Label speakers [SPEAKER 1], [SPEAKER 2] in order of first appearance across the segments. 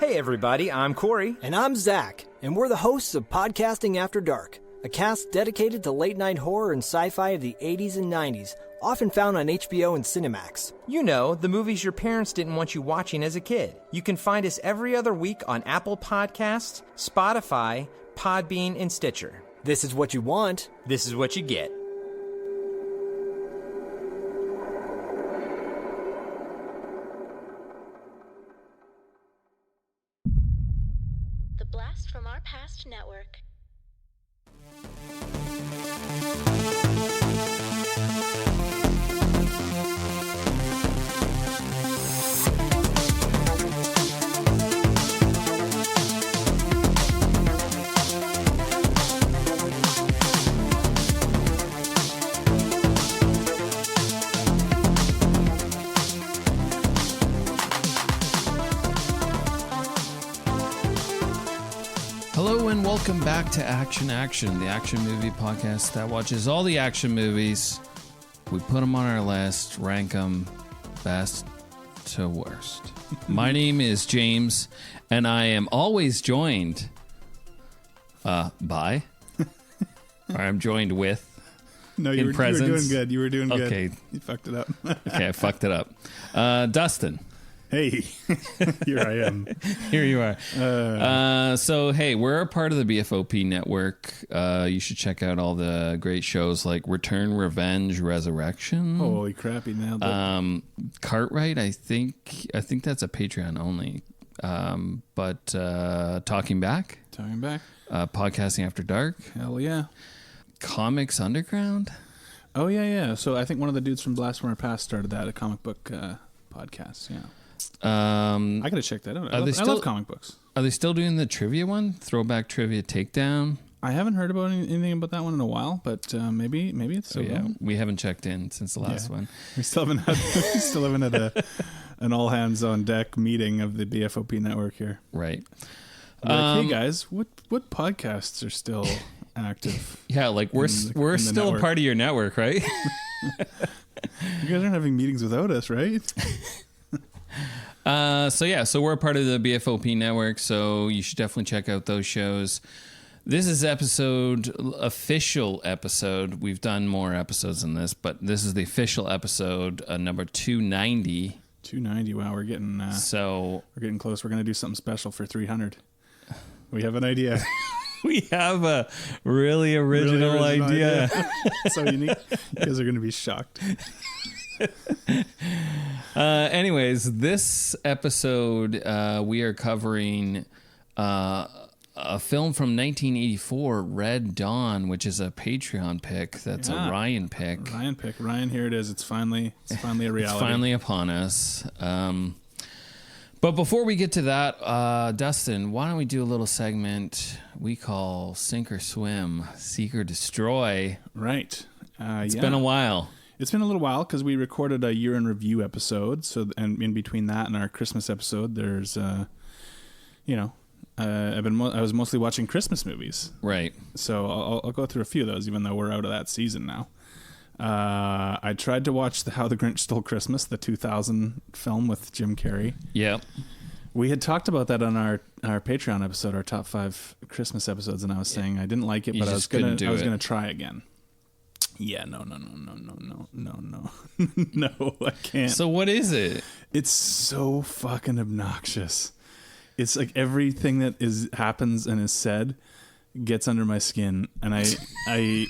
[SPEAKER 1] Hey everybody, I'm Corey.
[SPEAKER 2] And I'm Zach, and we're the hosts of Podcasting After Dark, a cast dedicated to late-night horror and sci-fi of the 80s and 90s, often found on HBO and Cinemax.
[SPEAKER 1] You know, the movies your parents didn't want you watching as a kid. You can find us every other week on Apple Podcasts, Spotify, Podbean, and Stitcher.
[SPEAKER 2] This is what you want.
[SPEAKER 1] This is what you get.
[SPEAKER 3] The Blast from Our Past Network.
[SPEAKER 4] Hello and welcome back to Action, the action movie podcast that watches all the action movies. We put them on our list, rank them best to worst. My name is James, and I am always joined by, or I'm joined with.
[SPEAKER 5] No, you were doing good. You were doing good.
[SPEAKER 4] Okay.
[SPEAKER 5] You fucked it up.
[SPEAKER 4] Okay, I fucked it up. Dustin.
[SPEAKER 5] Hey, here I am.
[SPEAKER 4] Here you are. So, hey, we're a part of the BFOP network. You should check out all the great shows like Return, Revenge, Resurrection.
[SPEAKER 5] Holy crap, you nailed it.
[SPEAKER 4] Cartwright, I think that's a Patreon only. But Talking Back. Podcasting After Dark.
[SPEAKER 5] Hell yeah.
[SPEAKER 4] Comics Underground.
[SPEAKER 5] Oh, yeah. So I think one of the dudes from Blast from Our Past started that, a comic book podcast, yeah. I gotta check that out. I love comic books.
[SPEAKER 4] Are they still doing the trivia one? Throwback Trivia Takedown?
[SPEAKER 5] I haven't heard about anything about that one in a while, but maybe it's still going.
[SPEAKER 4] We haven't checked in since the last one.
[SPEAKER 5] We still haven't had an all hands on deck meeting of the BFOP network here.
[SPEAKER 4] Right.
[SPEAKER 5] Hey guys, what podcasts are still active?
[SPEAKER 4] Yeah, like we're still
[SPEAKER 5] network.
[SPEAKER 4] a part of your network, right?
[SPEAKER 5] You guys aren't having meetings without us, right?
[SPEAKER 4] So we're a part of the BFOP network, so you should definitely check out those shows. This is official episode. We've done more episodes than this, but this is the official episode, number 290.
[SPEAKER 5] 290. Wow, we're getting close. We're gonna do something special for 300. We have an idea.
[SPEAKER 4] We have a really original idea.
[SPEAKER 5] So unique. You guys are gonna be shocked.
[SPEAKER 4] Anyways, this episode we are covering a film from 1984, Red Dawn, which is a Patreon pick. That's a Ryan pick.
[SPEAKER 5] Ryan, here it is. It's finally a reality.
[SPEAKER 4] It's finally upon us. But before we get to that, Dustin, why don't we do a little segment we call Sink or Swim, Seek or Destroy?
[SPEAKER 5] Right.
[SPEAKER 4] It's been a while.
[SPEAKER 5] It's been a little while because we recorded a year in review episode. So, and in between that and our Christmas episode, there's, I was mostly watching Christmas movies.
[SPEAKER 4] Right.
[SPEAKER 5] So I'll go through a few of those, even though we're out of that season now. I tried to watch How the Grinch Stole Christmas, the 2000 film with Jim Carrey.
[SPEAKER 4] Yep.
[SPEAKER 5] We had talked about that on our Patreon episode, our top 5 Christmas episodes, and I was saying I didn't like it, but I was gonna try again. Yeah, no, I can't.
[SPEAKER 4] So what is it?
[SPEAKER 5] It's so fucking obnoxious. It's like everything that happens and is said gets under my skin, and I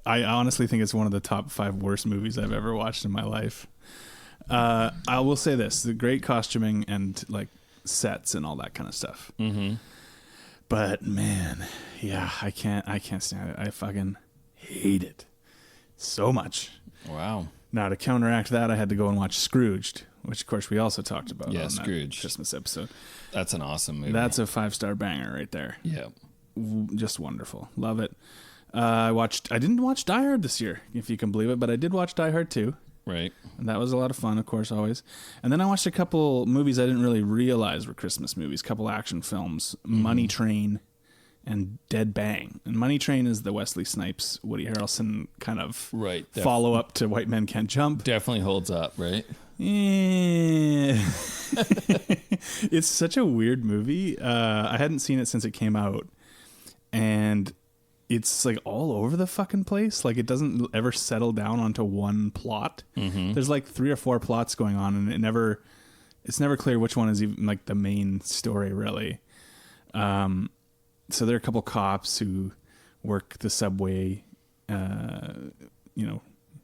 [SPEAKER 5] honestly think it's one of the top 5 worst movies I've ever watched in my life. I will say this: the great costuming and like sets and all that kind of stuff.
[SPEAKER 4] Mm-hmm.
[SPEAKER 5] But man, yeah, I can't stand it. I fucking hate it so much.
[SPEAKER 4] Wow.
[SPEAKER 5] Now to counteract that, I had to go and watch Scrooged, which of course we also talked about.
[SPEAKER 4] Yeah,
[SPEAKER 5] on
[SPEAKER 4] Scrooged.
[SPEAKER 5] That Christmas episode.
[SPEAKER 4] That's an awesome movie.
[SPEAKER 5] That's a 5-star banger right there.
[SPEAKER 4] Yeah.
[SPEAKER 5] Just wonderful. Love it. I didn't watch Die Hard this year, if you can believe it, but I did watch Die Hard 2.
[SPEAKER 4] Right.
[SPEAKER 5] And that was a lot of fun, of course, always. And then I watched a couple movies I didn't really realize were Christmas movies, couple action films, Money Train and Dead Bang. And Money Train is the Wesley Snipes, Woody Harrelson kind of follow up to White Men Can't Jump.
[SPEAKER 4] Definitely holds up, right?
[SPEAKER 5] Yeah. It's such a weird movie. I hadn't seen it since it came out, and it's like all over the fucking place. Like it doesn't ever settle down onto one plot. Mm-hmm. There's like 3 or 4 plots going on, and it's never clear which one is even like the main story, really. So there are a couple cops who work the subway,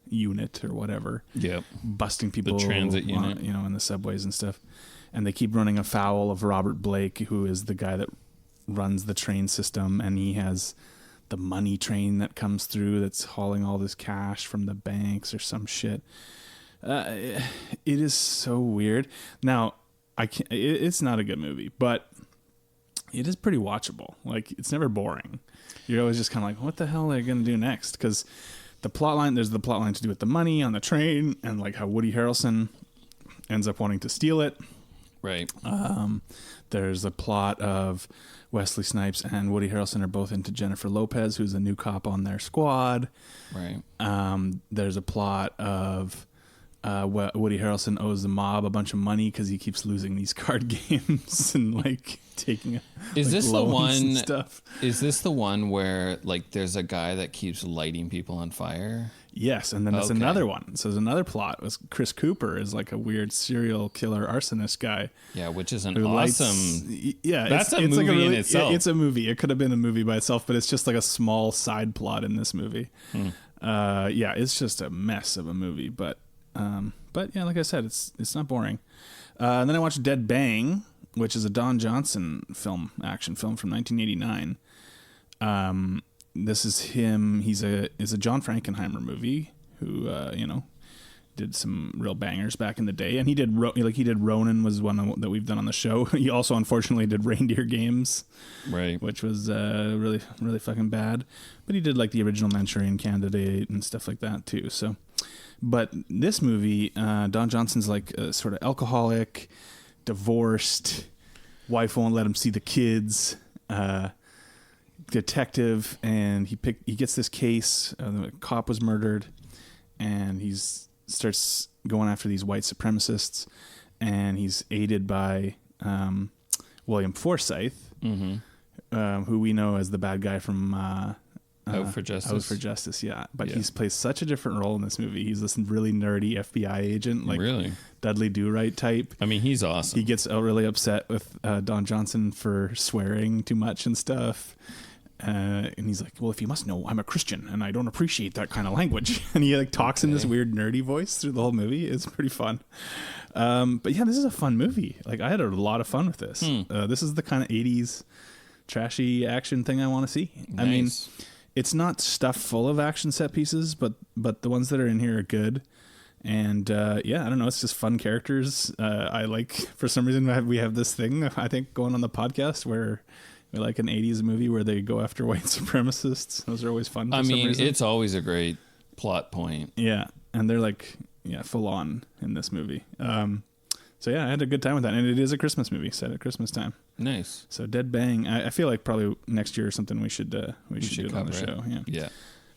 [SPEAKER 5] unit or whatever.
[SPEAKER 4] Yep.
[SPEAKER 5] Busting people,
[SPEAKER 4] the transit unit,
[SPEAKER 5] in the subways and stuff. And they keep running afoul of Robert Blake, who is the guy that runs the train system, and he has the money train that comes through that's hauling all this cash from the banks or some shit. It is so weird. Now, it's not a good movie, but it is pretty watchable. Like, it's never boring. You're always just kind of like, what the hell are they going to do next? Because there's the plot line to do with the money on the train, and like how Woody Harrelson ends up wanting to steal it.
[SPEAKER 4] Right.
[SPEAKER 5] There's a plot of Wesley Snipes and Woody Harrelson are both into Jennifer Lopez, who's a new cop on their squad.
[SPEAKER 4] Right.
[SPEAKER 5] There's a plot of Woody Harrelson owes the mob a bunch of money because he keeps losing these card games and like taking.
[SPEAKER 4] Is this the one?
[SPEAKER 5] Stuff.
[SPEAKER 4] Is this the one where like there's a guy that keeps lighting people on fire?
[SPEAKER 5] Yes, and then there's another one. So there's another plot. Chris Cooper is like a weird serial killer arsonist guy.
[SPEAKER 4] Yeah, which is an awesome.
[SPEAKER 5] That's
[SPEAKER 4] a movie in itself.
[SPEAKER 5] It's a movie. It could have been a movie by itself, but it's just like a small side plot in this movie. It's just a mess of a movie, but yeah, like I said, it's not boring. And then I watched Dead Bang, which is a Don Johnson action film from 1989. This is him. It's a John Frankenheimer movie who, did some real bangers back in the day. And he did Ronin was one that we've done on the show. He also unfortunately did Reindeer Games,
[SPEAKER 4] right?
[SPEAKER 5] Which was really, really fucking bad. But he did like the original Manchurian Candidate and stuff like that too. So, but this movie, Don Johnson's like a sort of alcoholic, divorced, wife won't let him see the kids, detective, and he gets this case. The cop was murdered, and he starts going after these white supremacists, and he's aided by William Forsythe, who we know as the bad guy from
[SPEAKER 4] Out for Justice.
[SPEAKER 5] Out for Justice, yeah. But he's plays such a different role in this movie. He's this really nerdy FBI agent, like
[SPEAKER 4] really?
[SPEAKER 5] Dudley Do-Right type.
[SPEAKER 4] I mean, he's awesome.
[SPEAKER 5] He gets really upset with Don Johnson for swearing too much and stuff. And he's like, well, if you must know, I'm a Christian and I don't appreciate that kind of language. And he like talks in this weird nerdy voice through the whole movie. It's pretty fun. But yeah, this is a fun movie. Like I had a lot of fun with this. This is the kind of 80s trashy action thing I want to see.
[SPEAKER 4] Nice.
[SPEAKER 5] I mean, it's not stuffed full of action set pieces, but the ones that are in here are good. And I don't know. It's just fun characters. I like, for some reason, we have this thing, I think, going on the podcast where we like an 80s movie where they go after white supremacists. Those are always fun.
[SPEAKER 4] I mean, it's always a great plot point.
[SPEAKER 5] Yeah. And they're like, full on in this movie. So yeah, I had a good time with that. And it is a Christmas movie set at Christmas time.
[SPEAKER 4] Nice.
[SPEAKER 5] So Dead Bang, I feel like probably next year or something we should do it on the show.
[SPEAKER 4] Yeah.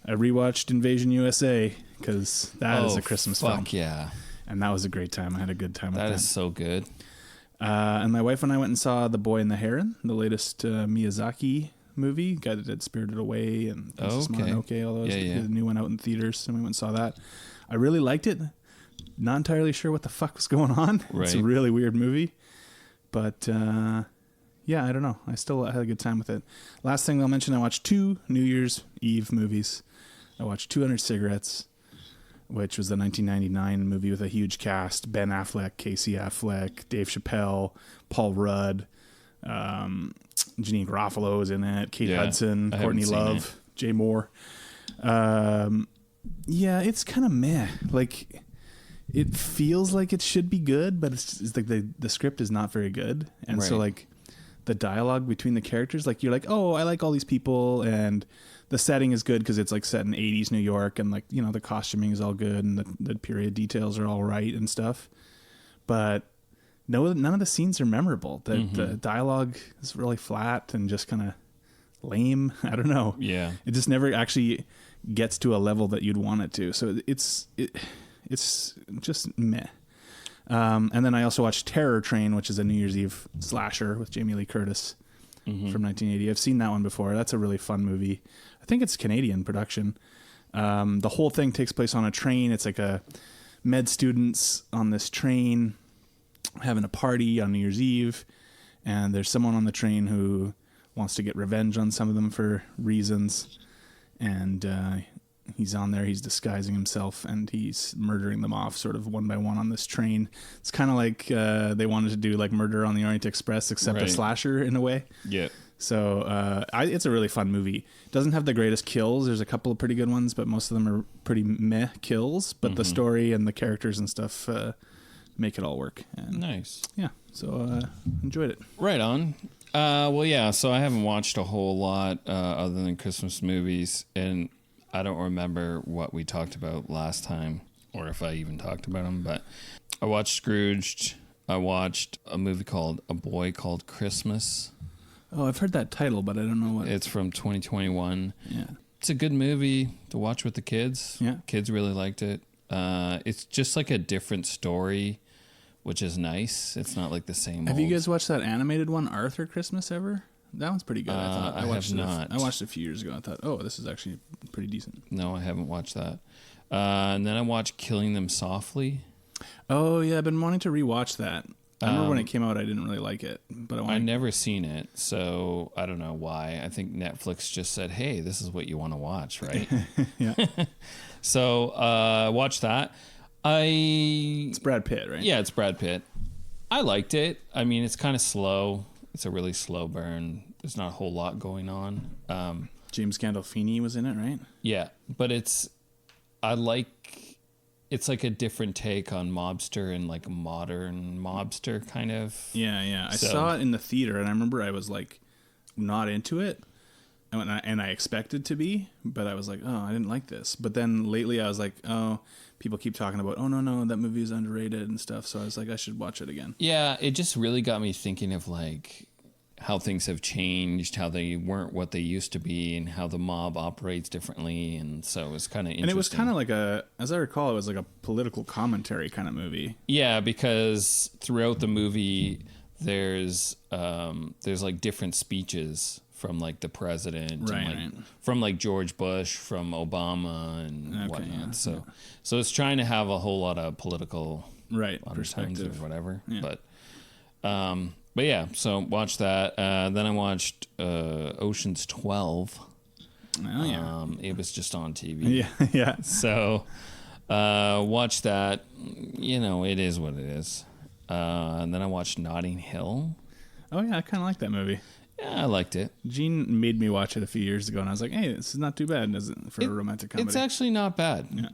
[SPEAKER 5] I rewatched Invasion USA because that is a Christmas film.
[SPEAKER 4] Fuck yeah.
[SPEAKER 5] And that was a great time. I had a good time with that.
[SPEAKER 4] That is so good.
[SPEAKER 5] And my wife and I went and saw The Boy and the Heron, the latest Miyazaki movie, guy that did Spirited Away and Princess Mononoke, all those. The new one out in theaters, and we went and saw that. I really liked it. Not entirely sure what the fuck was going on. Right. It's a really weird movie. But, I don't know. I still had a good time with it. Last thing I'll mention, I watched 2 New Year's Eve movies. I watched 200 Cigarettes, which was the 1999 movie with a huge cast. Ben Affleck, Casey Affleck, Dave Chappelle, Paul Rudd, Janine Garofalo is in it, Kate Hudson, Courtney Love, Jay Moore. It's kind of meh. Like, it feels like it should be good, but it's like the script is not very good. And so, like, the dialogue between the characters, like, you're like, oh, I like all these people, and the setting is good because it's like set in 80s New York, and like, the costuming is all good, and the period details are all right and stuff. But none of the scenes are memorable. The dialogue is really flat and just kind of lame. I don't know.
[SPEAKER 4] Yeah.
[SPEAKER 5] It just never actually gets to a level that you'd want it to. So it's just meh. And then I also watched Terror Train, which is a New Year's Eve slasher with Jamie Lee Curtis from 1980. I've seen that one before. That's a really fun movie. I think it's Canadian production. The whole thing takes place on a train. It's like a med students on this train having a party on New Year's Eve, and there's someone on the train who wants to get revenge on some of them for reasons, and he's on there, he's disguising himself, and he's murdering them off sort of one by one on this train. It's kind of like they wanted to do like Murder on the Orient Express, except a slasher in a way.
[SPEAKER 4] Yeah.
[SPEAKER 5] So it's a really fun movie. It doesn't have the greatest kills. There's a couple of pretty good ones, but most of them are pretty meh kills. But the story and the characters and stuff make it all work. And
[SPEAKER 4] nice.
[SPEAKER 5] Yeah, so enjoyed it.
[SPEAKER 4] Right on. Well, yeah, so I haven't watched a whole lot other than Christmas movies, and I don't remember what we talked about last time, or if I even talked about them, but I watched Scrooged. I watched a movie called A Boy Called Christmas.
[SPEAKER 5] Oh, I've heard that title, but I don't know what.
[SPEAKER 4] It's from 2021.
[SPEAKER 5] Yeah.
[SPEAKER 4] It's a good movie to watch with the kids.
[SPEAKER 5] Yeah.
[SPEAKER 4] Kids really liked it. It's just like a different story, which is nice. It's not like the same
[SPEAKER 5] Have
[SPEAKER 4] old.
[SPEAKER 5] you guys watched that animated one, Arthur Christmas Ever? That one's pretty good, I thought.
[SPEAKER 4] I have not.
[SPEAKER 5] I watched it a few years ago. I thought, oh, this is actually pretty decent.
[SPEAKER 4] No, I haven't watched that. And then I watched Killing Them Softly.
[SPEAKER 5] Oh, yeah, I've been wanting to rewatch that. I remember when it came out, I didn't really like it, but
[SPEAKER 4] I've never seen it, so I don't know why. I think Netflix just said, "Hey, this is what you want to watch, right?"
[SPEAKER 5] Yeah.
[SPEAKER 4] So watch that.
[SPEAKER 5] It's Brad Pitt, right?
[SPEAKER 4] Yeah, it's Brad Pitt. I liked it. I mean, it's kind of slow. It's a really slow burn. There's not a whole lot going on.
[SPEAKER 5] James Gandolfini was in it, right?
[SPEAKER 4] Yeah, but it's like a different take on mobster and like a modern mobster kind of.
[SPEAKER 5] Yeah. I saw it in the theater, and I remember I was like not into it, and I expected to be, but I was like, oh, I didn't like this. But then lately I was like, oh, people keep talking about, oh, no, that movie is underrated and stuff. So I was like, I should watch it again.
[SPEAKER 4] Yeah, it just really got me thinking of like how things have changed, how they weren't what they used to be, and how the mob operates differently. And so it was kind of interesting.
[SPEAKER 5] And it was kind of like as I recall, it was like a political commentary kind of movie.
[SPEAKER 4] Yeah, because throughout the movie, there's like different speeches from like the president,
[SPEAKER 5] right,
[SPEAKER 4] and like, from like George Bush, from Obama, and whatnot. So it's trying to have a whole lot of political
[SPEAKER 5] perspective
[SPEAKER 4] or whatever. Yeah. But yeah, so watch that. Then I watched Ocean's 12.
[SPEAKER 5] Oh yeah,
[SPEAKER 4] it was just on TV.
[SPEAKER 5] Yeah.
[SPEAKER 4] So watch that. You know, it is what it is. And then I watched Notting Hill.
[SPEAKER 5] Oh yeah, I kind of like that movie.
[SPEAKER 4] Yeah, I liked it.
[SPEAKER 5] Gene made me watch it a few years ago, and I was like, "Hey, this is not too bad, is it, for a romantic comedy?"
[SPEAKER 4] It's actually not bad.
[SPEAKER 5] Yeah.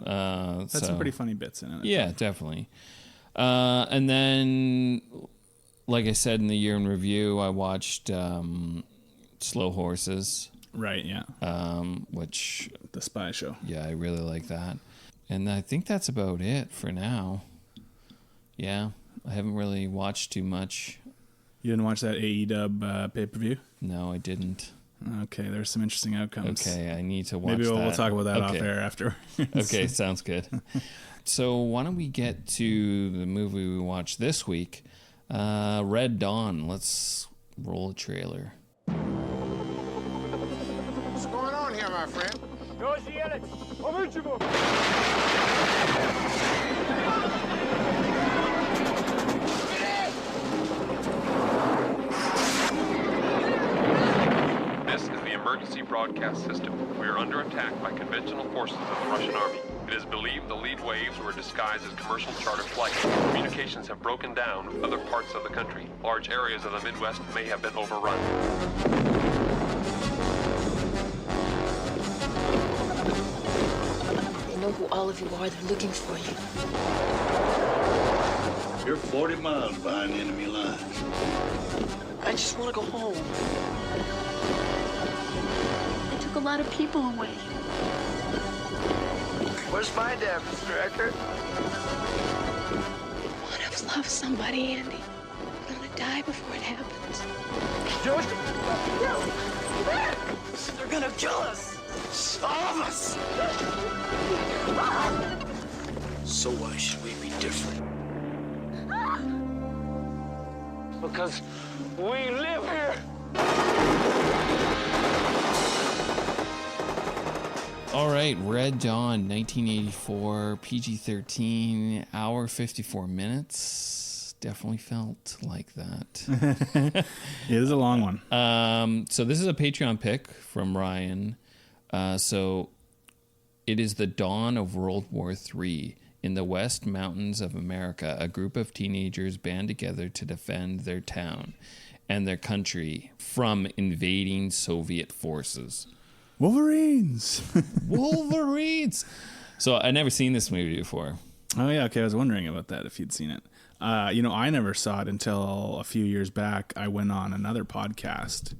[SPEAKER 5] That's some pretty funny bits in it.
[SPEAKER 4] Yeah, definitely. And then, like I said in the year in review, I watched Slow Horses.
[SPEAKER 5] Right. Yeah.
[SPEAKER 4] Which
[SPEAKER 5] the spy show.
[SPEAKER 4] Yeah, I really like that, and I think that's about it for now. Yeah, I haven't really watched too much.
[SPEAKER 5] You didn't watch that AEW pay-per-view?
[SPEAKER 4] No, I didn't.
[SPEAKER 5] Okay, there's some interesting outcomes.
[SPEAKER 4] Okay, I need to watch
[SPEAKER 5] Maybe we'll
[SPEAKER 4] that.
[SPEAKER 5] talk about that off air after.
[SPEAKER 4] Okay, sounds good. So why don't we get to the movie we watched this week, Red Dawn. Let's roll a trailer.
[SPEAKER 6] What's going on here, my friend?
[SPEAKER 7] This is the emergency broadcast system. We are under attack by conventional forces of the Russian army. It is believed the lead waves were disguised as commercial charter flights. Communications have broken down with other parts of the country. Large areas of the Midwest may have been overrun.
[SPEAKER 3] They know who all of you are. They're looking for you.
[SPEAKER 8] You're 40 miles behind enemy lines.
[SPEAKER 3] I just want to go home. They took a lot of people away.
[SPEAKER 6] Where's my dad, Mr. Eckert?
[SPEAKER 3] I want to love somebody, Andy. I'm going to die before it happens.
[SPEAKER 6] George! They're gonna kill us. All of us. So why should we be different? Because we live here.
[SPEAKER 4] All right, Red Dawn, 1984, PG-13, hour 54 minutes. Definitely felt like that.
[SPEAKER 5] It is a long one.
[SPEAKER 4] So this is a Patreon pick from Ryan. So it is the dawn of World War III. In the West Mountains of America, a group of teenagers band together to defend their town and their country from invading Soviet forces.
[SPEAKER 5] Wolverines.
[SPEAKER 4] Wolverines. So I never seen this movie before.
[SPEAKER 5] Oh yeah, okay. I was wondering about that if you'd seen it. I never saw it until a few years back. I went on another podcast,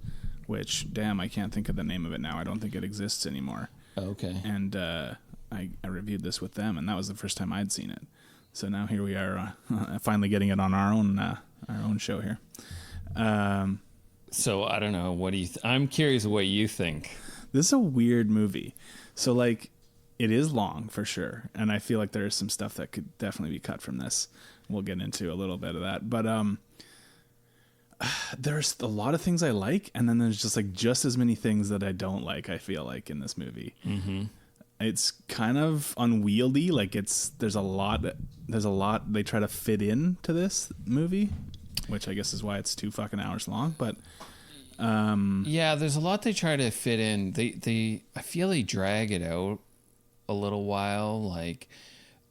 [SPEAKER 5] which damn, I can't think of the name of it now. I don't think it exists anymore.
[SPEAKER 4] Okay.
[SPEAKER 5] And I reviewed this with them, and that was the first time I'd seen it. So now here we are, finally getting it on our own show here.
[SPEAKER 4] So I don't know. What do you? I'm curious what you think.
[SPEAKER 5] This is a weird movie. So, like, it is long for sure, and I feel like there is some stuff that could definitely be cut from this. We'll get into a little bit of that, but there's a lot of things I like, and then there's just as many things that I don't like. I feel like in this movie, it's kind of unwieldy. Like there's a lot they try to fit into this movie, which I guess is why it's 2 fucking hours long, but.
[SPEAKER 4] Yeah, there's a lot they try to fit in. I feel they drag it out a little while. Like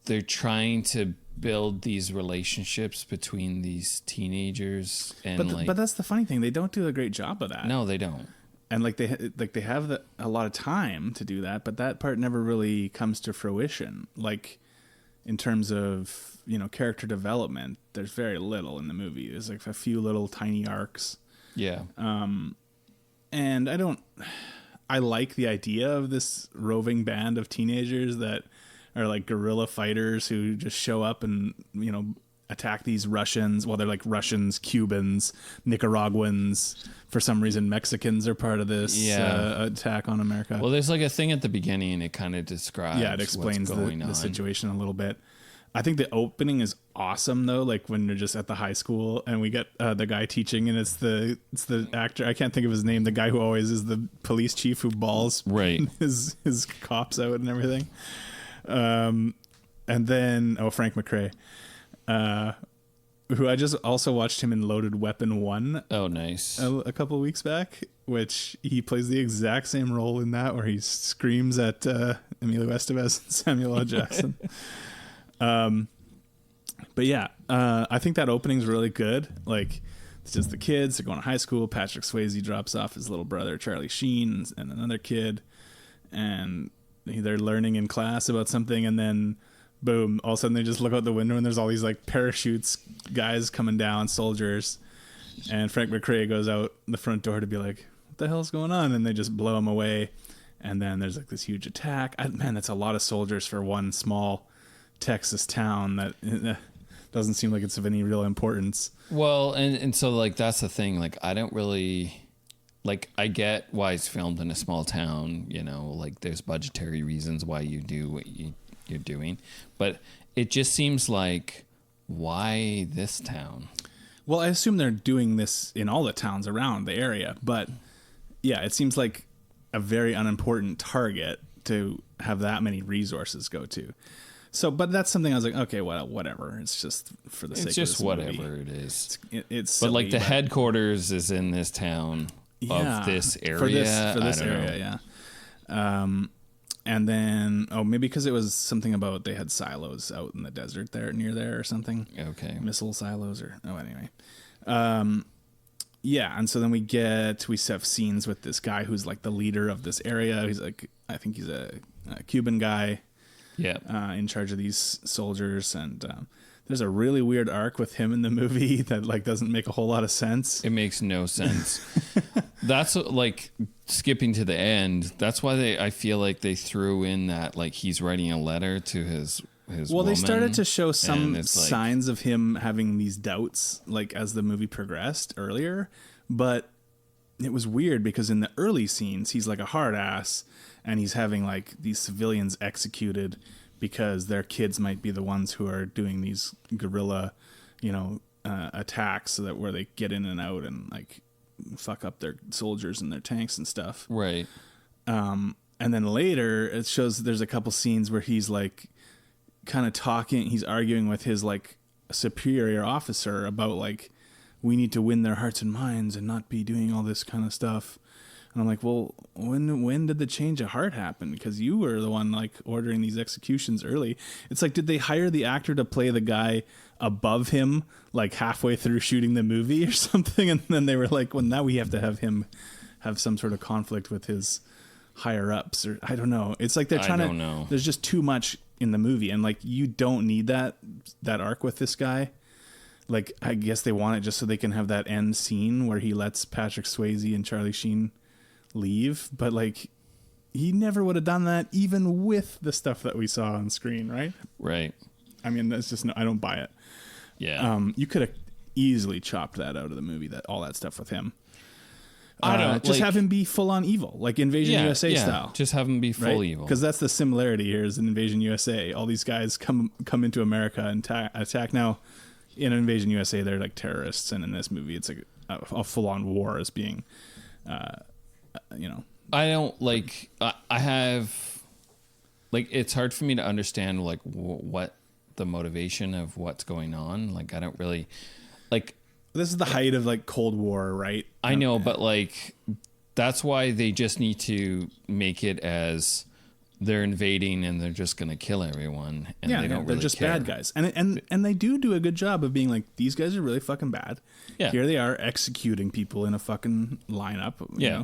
[SPEAKER 4] they're trying to build these relationships between these teenagers, and
[SPEAKER 5] but that's the funny thing. They don't do a great job of that.
[SPEAKER 4] No, they don't.
[SPEAKER 5] And they have a lot of time to do that, but that part never really comes to fruition. Like in terms of character development, there's very little in the movie. There's like a few little tiny arcs.
[SPEAKER 4] Yeah.
[SPEAKER 5] And I like the idea of this roving band of teenagers that are like guerrilla fighters who just show up and, attack these Russians. Well, they're like Russians, Cubans, Nicaraguans. For some reason, Mexicans are part of this attack on America.
[SPEAKER 4] Well, there's like a thing at the beginning, and it kind of describes
[SPEAKER 5] it explains
[SPEAKER 4] what's going on.
[SPEAKER 5] The situation a little bit. I think the opening is awesome though. Like when you're just at the high school and we get the guy teaching, and it's the actor. I can't think of his name. The guy who always is the police chief who balls his cops out and everything. And then Frank McRae, who I just also watched him in Loaded Weapon 1.
[SPEAKER 4] Oh, nice.
[SPEAKER 5] A couple of weeks back, which he plays the exact same role in that, where he screams at Emilio Estevez and Samuel L. Jackson. But yeah, I think that opening's really good. Like, it's just the kids, they're going to high school. Patrick Swayze drops off his little brother, Charlie Sheen, and another kid, and they're learning in class about something, and then boom, all of a sudden they just look out the window and there's all these like parachutes guys coming down, soldiers, and Frank McRae goes out the front door to be like, what the hell's going on? And they just blow him away, and then there's like this huge attack. Man, that's a lot of soldiers for one small Texas town that doesn't seem like it's of any real importance.
[SPEAKER 4] Well, and so like that's the thing. Like I don't really I get why it's filmed in a small town. Like there's budgetary reasons why you do what you're doing, but it just seems like, why this town?
[SPEAKER 5] Well, I assume they're doing this in all the towns around the area, but yeah, it seems like a very unimportant target to have that many resources go to. So, but that's something I was like, okay, well, whatever. It's just for the sake of this movie. It's just
[SPEAKER 4] whatever it is.
[SPEAKER 5] It's
[SPEAKER 4] but
[SPEAKER 5] silly,
[SPEAKER 4] like the headquarters is in this town of this area.
[SPEAKER 5] For this area, yeah. And then, maybe because it was something about they had silos out in the desert near there or something.
[SPEAKER 4] Okay.
[SPEAKER 5] Missile silos anyway. Yeah, and so then we have scenes with this guy who's like the leader of this area. He's like, I think he's a Cuban guy.
[SPEAKER 4] Yeah.
[SPEAKER 5] In charge of these soldiers, and there's a really weird arc with him in the movie that like doesn't make a whole lot of sense.
[SPEAKER 4] It makes no sense. That's like skipping to the end. That's why I feel like they threw in that like he's writing a letter to his
[SPEAKER 5] well,
[SPEAKER 4] woman,
[SPEAKER 5] they started to show some signs of him having these doubts like as the movie progressed earlier, but it was weird because in the early scenes, he's like a hard ass and he's having like these civilians executed because their kids might be the ones who are doing these guerrilla, attacks so that where they get in and out and like fuck up their soldiers and their tanks and stuff.
[SPEAKER 4] Right.
[SPEAKER 5] And then later it shows there's a couple scenes where he's like kind of talking, he's arguing with his like superior officer about like, we need to win their hearts and minds and not be doing all this kind of stuff. And I'm like, well, when did the change of heart happen? Because you were the one like ordering these executions early. It's like, did they hire the actor to play the guy above him like halfway through shooting the movie or something? And then they were like, well, now we have to have him have some sort of conflict with his higher ups, or I don't know. It's like they're trying to know. There's just too much in the movie, and like you don't need that arc with this guy. Like, I guess they want it just so they can have that end scene where he lets Patrick Swayze and Charlie Sheen leave, but like he never would have done that even with the stuff that we saw on screen, right?
[SPEAKER 4] Right.
[SPEAKER 5] I mean, that's just I don't buy it.
[SPEAKER 4] Yeah.
[SPEAKER 5] You could have easily chopped that out of the movie, that all that stuff with him.
[SPEAKER 4] I don't
[SPEAKER 5] just have him be full on evil, like Invasion USA style.
[SPEAKER 4] Just have him be full evil,
[SPEAKER 5] because that's the similarity here. Is in Invasion USA, all these guys come into America and attack. Now, in Invasion USA, they're like terrorists, and in this movie, it's like a full on war as being,
[SPEAKER 4] I don't like. I have, like, it's hard for me to understand like what the motivation of what's going on. Like, I don't really like.
[SPEAKER 5] This is the height of like Cold War, right?
[SPEAKER 4] I know, but like that's why they just need to make it as they're invading and they're just going to kill everyone, and they don't really
[SPEAKER 5] they're just
[SPEAKER 4] care.
[SPEAKER 5] bad guys, and they do a good job of being like, these guys are really fucking bad.
[SPEAKER 4] Yeah,
[SPEAKER 5] here they are executing people in a fucking lineup. You know?
[SPEAKER 4] Yeah.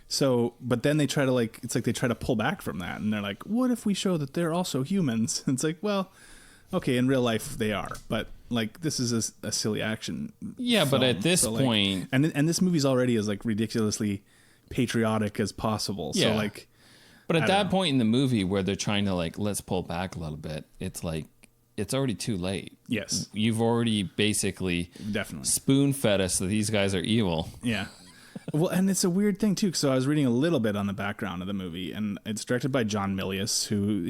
[SPEAKER 5] So, but then they try to like, it's like they try to pull back from that, and they're like, what if we show that they're also humans? And it's like, well, okay, in real life they are, but like this is a silly action.
[SPEAKER 4] Yeah,
[SPEAKER 5] film.
[SPEAKER 4] But at this point,
[SPEAKER 5] and this movie's already as like ridiculously patriotic as possible.
[SPEAKER 4] Yeah.
[SPEAKER 5] So like,
[SPEAKER 4] but at that point in the movie where they're trying to like, let's pull back a little bit, it's like it's already too late.
[SPEAKER 5] Yes,
[SPEAKER 4] you've already basically
[SPEAKER 5] definitely spoon
[SPEAKER 4] fed us that these guys are evil.
[SPEAKER 5] Yeah. Well, and it's a weird thing too. So I was reading a little bit on the background of the movie, and it's directed by John Milius, who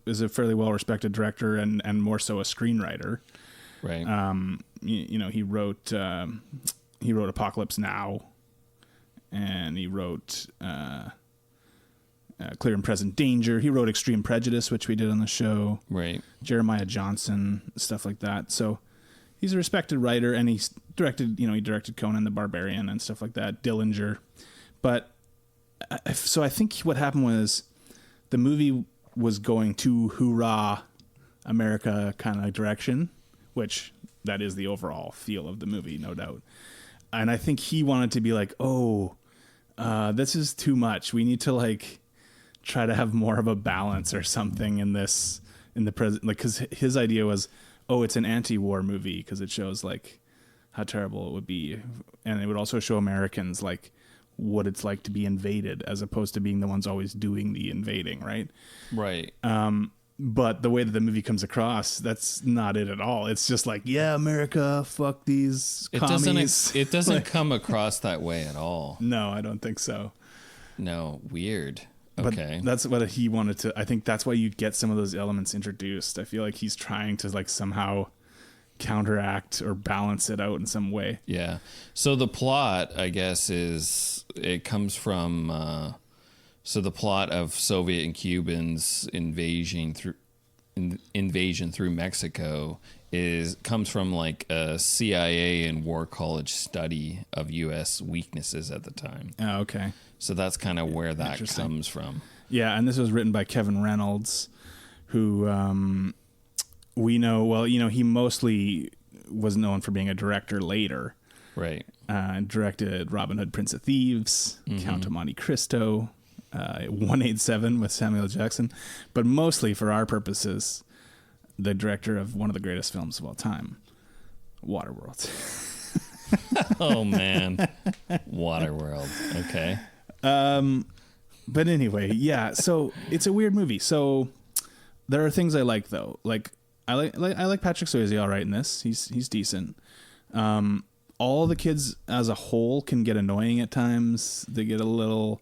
[SPEAKER 5] is a fairly well respected director and more so a screenwriter.
[SPEAKER 4] Right.
[SPEAKER 5] He wrote Apocalypse Now, and he wrote Clear and Present Danger. He wrote Extreme Prejudice, which we did on the show.
[SPEAKER 4] Right.
[SPEAKER 5] Jeremiah Johnson, stuff like that. So he's a respected writer, and he directed Conan the Barbarian and stuff like that, Dillinger. But so I think what happened was the movie was going to hoorah America kind of direction, which that is the overall feel of the movie, no doubt. And I think he wanted to be like, this is too much. We need to like try to have more of a balance or something in the present, like, because his idea was, it's an anti-war movie because it shows like how terrible it would be, and it would also show Americans like what it's like to be invaded as opposed to being the ones always doing the invading, right?
[SPEAKER 4] Right.
[SPEAKER 5] But the way that the movie comes across, that's not it at all. It's just like, yeah, America, fuck these commies.
[SPEAKER 4] It doesn't like, come across that way at all.
[SPEAKER 5] No, I don't think so.
[SPEAKER 4] No, weird.
[SPEAKER 5] Okay. But that's what he wanted to. I think that's why you get some of those elements introduced. I feel like he's trying to like somehow counteract or balance it out in some way.
[SPEAKER 4] Yeah. So the plot, I guess, it comes from. So the plot of Soviet and Cubans invasion through Mexico comes from like a CIA and War College study of U.S. weaknesses at the time.
[SPEAKER 5] Oh, okay.
[SPEAKER 4] So that's kind of where that comes from.
[SPEAKER 5] Yeah, and this was written by Kevin Reynolds, who we know, well, he mostly was known for being a director later.
[SPEAKER 4] Right.
[SPEAKER 5] Directed Robin Hood, Prince of Thieves, Count of Monte Cristo, 187 with Samuel Jackson, but mostly for our purposes, the director of one of the greatest films of all time, Waterworld.
[SPEAKER 4] Oh man, Waterworld. Okay.
[SPEAKER 5] But anyway, yeah. So it's a weird movie. So there are things I like though. Like I like Patrick Swayze all right in this. He's decent. all the kids as a whole can get annoying at times. They get a little,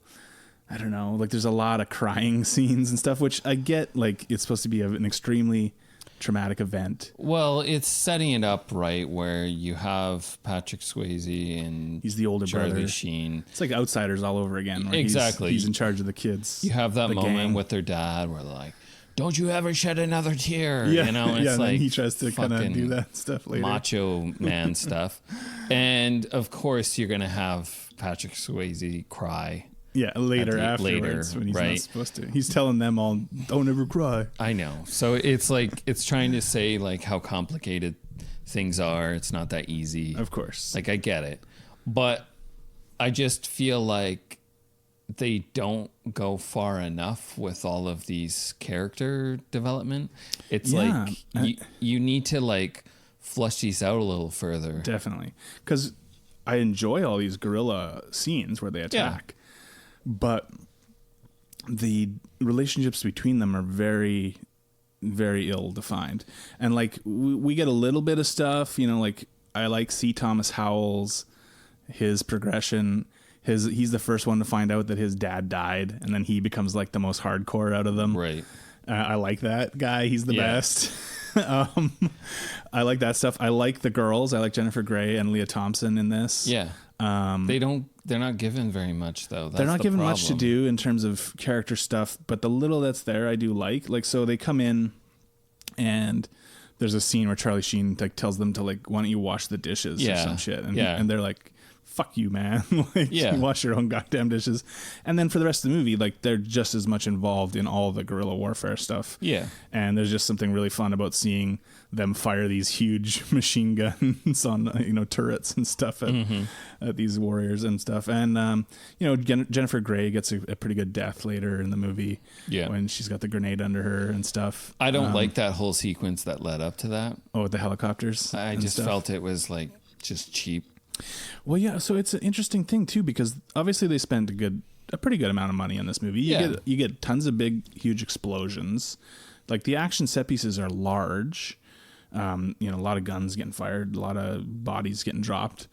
[SPEAKER 5] I don't know, like there's a lot of crying scenes and stuff, which I get, like it's supposed to be an extremely traumatic event.
[SPEAKER 4] Well, it's setting it up right where you have Patrick Swayze and
[SPEAKER 5] he's the older
[SPEAKER 4] Charlie
[SPEAKER 5] brother.
[SPEAKER 4] Sheen.
[SPEAKER 5] It's like Outsiders all over again.
[SPEAKER 4] Exactly.
[SPEAKER 5] He's in charge of the kids.
[SPEAKER 4] You have that moment
[SPEAKER 5] gang.
[SPEAKER 4] with their dad where they're like, "Don't you ever shed another tear?"
[SPEAKER 5] Yeah,
[SPEAKER 4] you know,
[SPEAKER 5] and
[SPEAKER 4] it's like
[SPEAKER 5] then he tries to kind of do that stuff later.
[SPEAKER 4] Macho man stuff. And of course, you're gonna have Patrick Swayze cry.
[SPEAKER 5] Yeah, afterwards when he's not supposed to. He's telling them all, "Don't ever cry."
[SPEAKER 4] I know. So it's like it's trying to say like how complicated things are. It's not that easy.
[SPEAKER 5] Of course.
[SPEAKER 4] Like I get it. But I just feel like they don't go far enough with all of these character development. It's like you need to like flush these out a little further.
[SPEAKER 5] Definitely. Because I enjoy all these guerrilla scenes where they attack. But the relationships between them are very, very ill-defined. And, like, we get a little bit of stuff, you know, like, I like C. Thomas Howell's, his progression. He's the first one to find out that his dad died, and then he becomes, like, the most hardcore out of them.
[SPEAKER 4] Right.
[SPEAKER 5] I like that guy. He's the best. I like that stuff. I like the girls. I like Jennifer Grey and Leah Thompson in this.
[SPEAKER 4] Yeah. They're not given very much though.
[SPEAKER 5] They're not given much to do in terms of character stuff, but the little that's there I do like. Like, so they come in and there's a scene where Charlie Sheen like tells them to like, why don't you wash the dishes or some shit? And they're like, fuck you, man. Like, wash your own goddamn dishes. And then for the rest of the movie, like they're just as much involved in all the guerrilla warfare stuff.
[SPEAKER 4] Yeah. And
[SPEAKER 5] there's just something really fun about seeing them fire these huge machine guns on, you know, turrets and stuff at these warriors and stuff. And, you know, Jennifer Grey gets a pretty good death later in the movie when she's got the grenade under her and stuff.
[SPEAKER 4] I don't like that whole sequence that led up to that.
[SPEAKER 5] Oh, with the helicopters?
[SPEAKER 4] I just felt it was like just cheap.
[SPEAKER 5] Well, yeah, so it's an interesting thing too, because obviously they spent a pretty good amount of money on this movie. You get tons of big, huge explosions. Like the action set pieces are large. You know, a lot of guns getting fired, a lot of bodies getting dropped.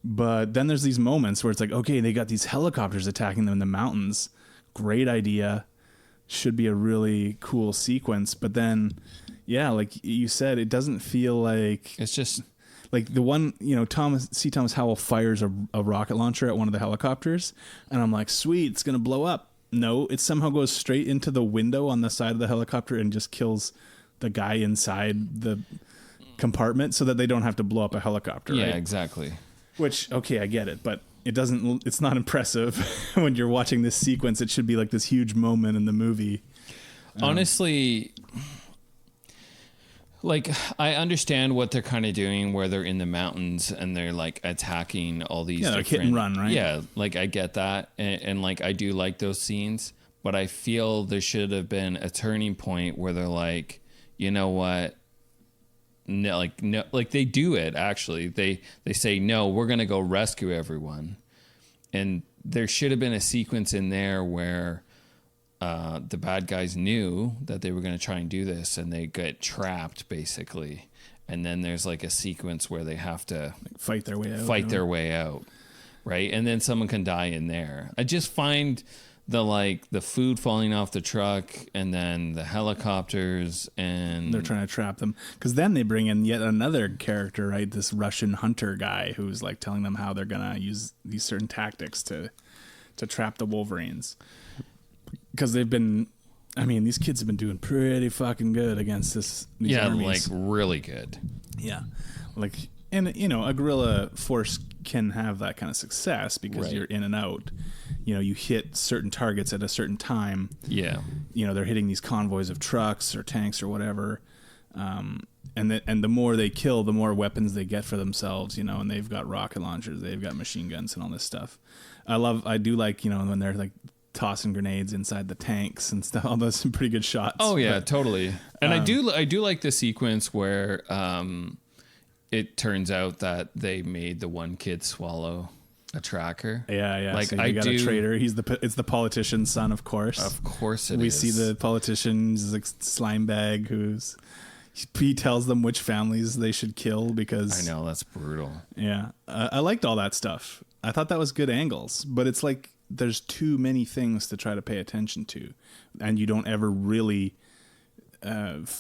[SPEAKER 5] But then there's these moments where it's like, okay, they got these helicopters attacking them in the mountains. Great idea. Should be a really cool sequence. But then, yeah, like you said, it doesn't feel like...
[SPEAKER 4] It's just...
[SPEAKER 5] Like the one, you know, Thomas Howell fires a rocket launcher at one of the helicopters, and I'm like, sweet, it's gonna blow up. No, it somehow goes straight into the window on the side of the helicopter and just kills the guy inside the compartment, so that they don't have to blow up a helicopter.
[SPEAKER 4] Yeah,
[SPEAKER 5] right?
[SPEAKER 4] Exactly.
[SPEAKER 5] Which, okay, I get it, but it doesn't. It's not impressive when you're watching this sequence. It should be like this huge moment in the movie.
[SPEAKER 4] Honestly. Like, I understand what they're kind of doing where they're in the mountains and they're, like, attacking all these different...
[SPEAKER 5] like hit and run, right?
[SPEAKER 4] Yeah, like, I get that. And, like, I do like those scenes. But I feel there should have been a turning point where they're like, you know what? No, like, they do it, actually. They say, no, we're going to go rescue everyone. And there should have been a sequence in there where... the bad guys knew that they were going to try and do this, and they get trapped basically. And then there's like a sequence where they have to
[SPEAKER 5] fight their way out,
[SPEAKER 4] right? And then someone can die in there. I just find the food falling off the truck, and then the helicopters, and
[SPEAKER 5] they're trying to trap them, because then they bring in yet another character, right? This Russian hunter guy who's like telling them how they're gonna use these certain tactics to trap the Wolverines. Because these kids have been doing pretty fucking good against these armies.
[SPEAKER 4] Like really good.
[SPEAKER 5] Yeah. Like, and you know, a guerrilla force can have that kind of success because you're in and out. You know, you hit certain targets at a certain time.
[SPEAKER 4] Yeah.
[SPEAKER 5] You know, they're hitting these convoys of trucks or tanks or whatever. And the more they kill, the more weapons they get for themselves, you know, and they've got rocket launchers, they've got machine guns and all this stuff. I do like, you know, when they're like tossing grenades inside the tanks and stuff. All those some pretty good shots.
[SPEAKER 4] Oh yeah, totally. And I do like the sequence where it turns out that they made the one kid swallow a tracker.
[SPEAKER 5] Yeah.
[SPEAKER 4] Like
[SPEAKER 5] so got a traitor. It's the politician's son, of course.
[SPEAKER 4] Of course
[SPEAKER 5] we see the politician's like slime bag who's he tells them which families they should kill because...
[SPEAKER 4] I know, that's brutal.
[SPEAKER 5] Yeah. I liked all that stuff. I thought that was good angles, but it's like there's too many things to try to pay attention to, and you don't ever really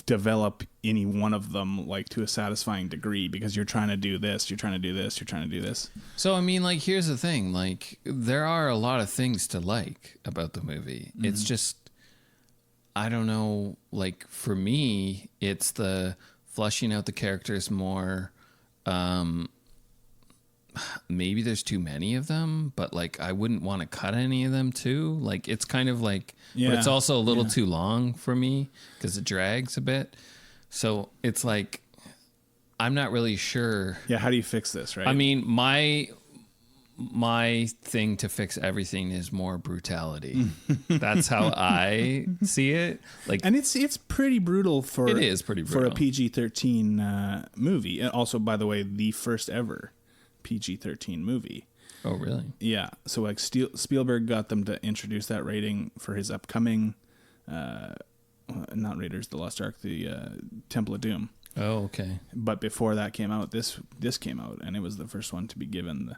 [SPEAKER 5] develop any one of them like to a satisfying degree because you're trying to do this, you're trying to do this, you're trying to do this.
[SPEAKER 4] So, I mean, like, here's the thing. Like, there are a lot of things to like about the movie. Mm-hmm. It's just, I don't know, like, for me, it's the fleshing out the characters more. Maybe there's too many of them, but, like, I wouldn't want to cut any of them, too. Like, it's kind of like, but it's also a little too long for me because it drags a bit. So it's like, I'm not really sure.
[SPEAKER 5] Yeah, how do you fix this, right?
[SPEAKER 4] I mean, my thing to fix everything is more brutality. That's how I see it. Like,
[SPEAKER 5] and it's pretty brutal for
[SPEAKER 4] it is pretty brutal
[SPEAKER 5] for a PG-13 movie. And also, by the way, the first ever PG-13 movie.
[SPEAKER 4] Oh, really?
[SPEAKER 5] Yeah. So like Spielberg got them to introduce that rating for his upcoming, not Raiders of the Lost Ark, the Temple of Doom.
[SPEAKER 4] Oh, okay.
[SPEAKER 5] But before that came out, this came out, and it was the first one to be given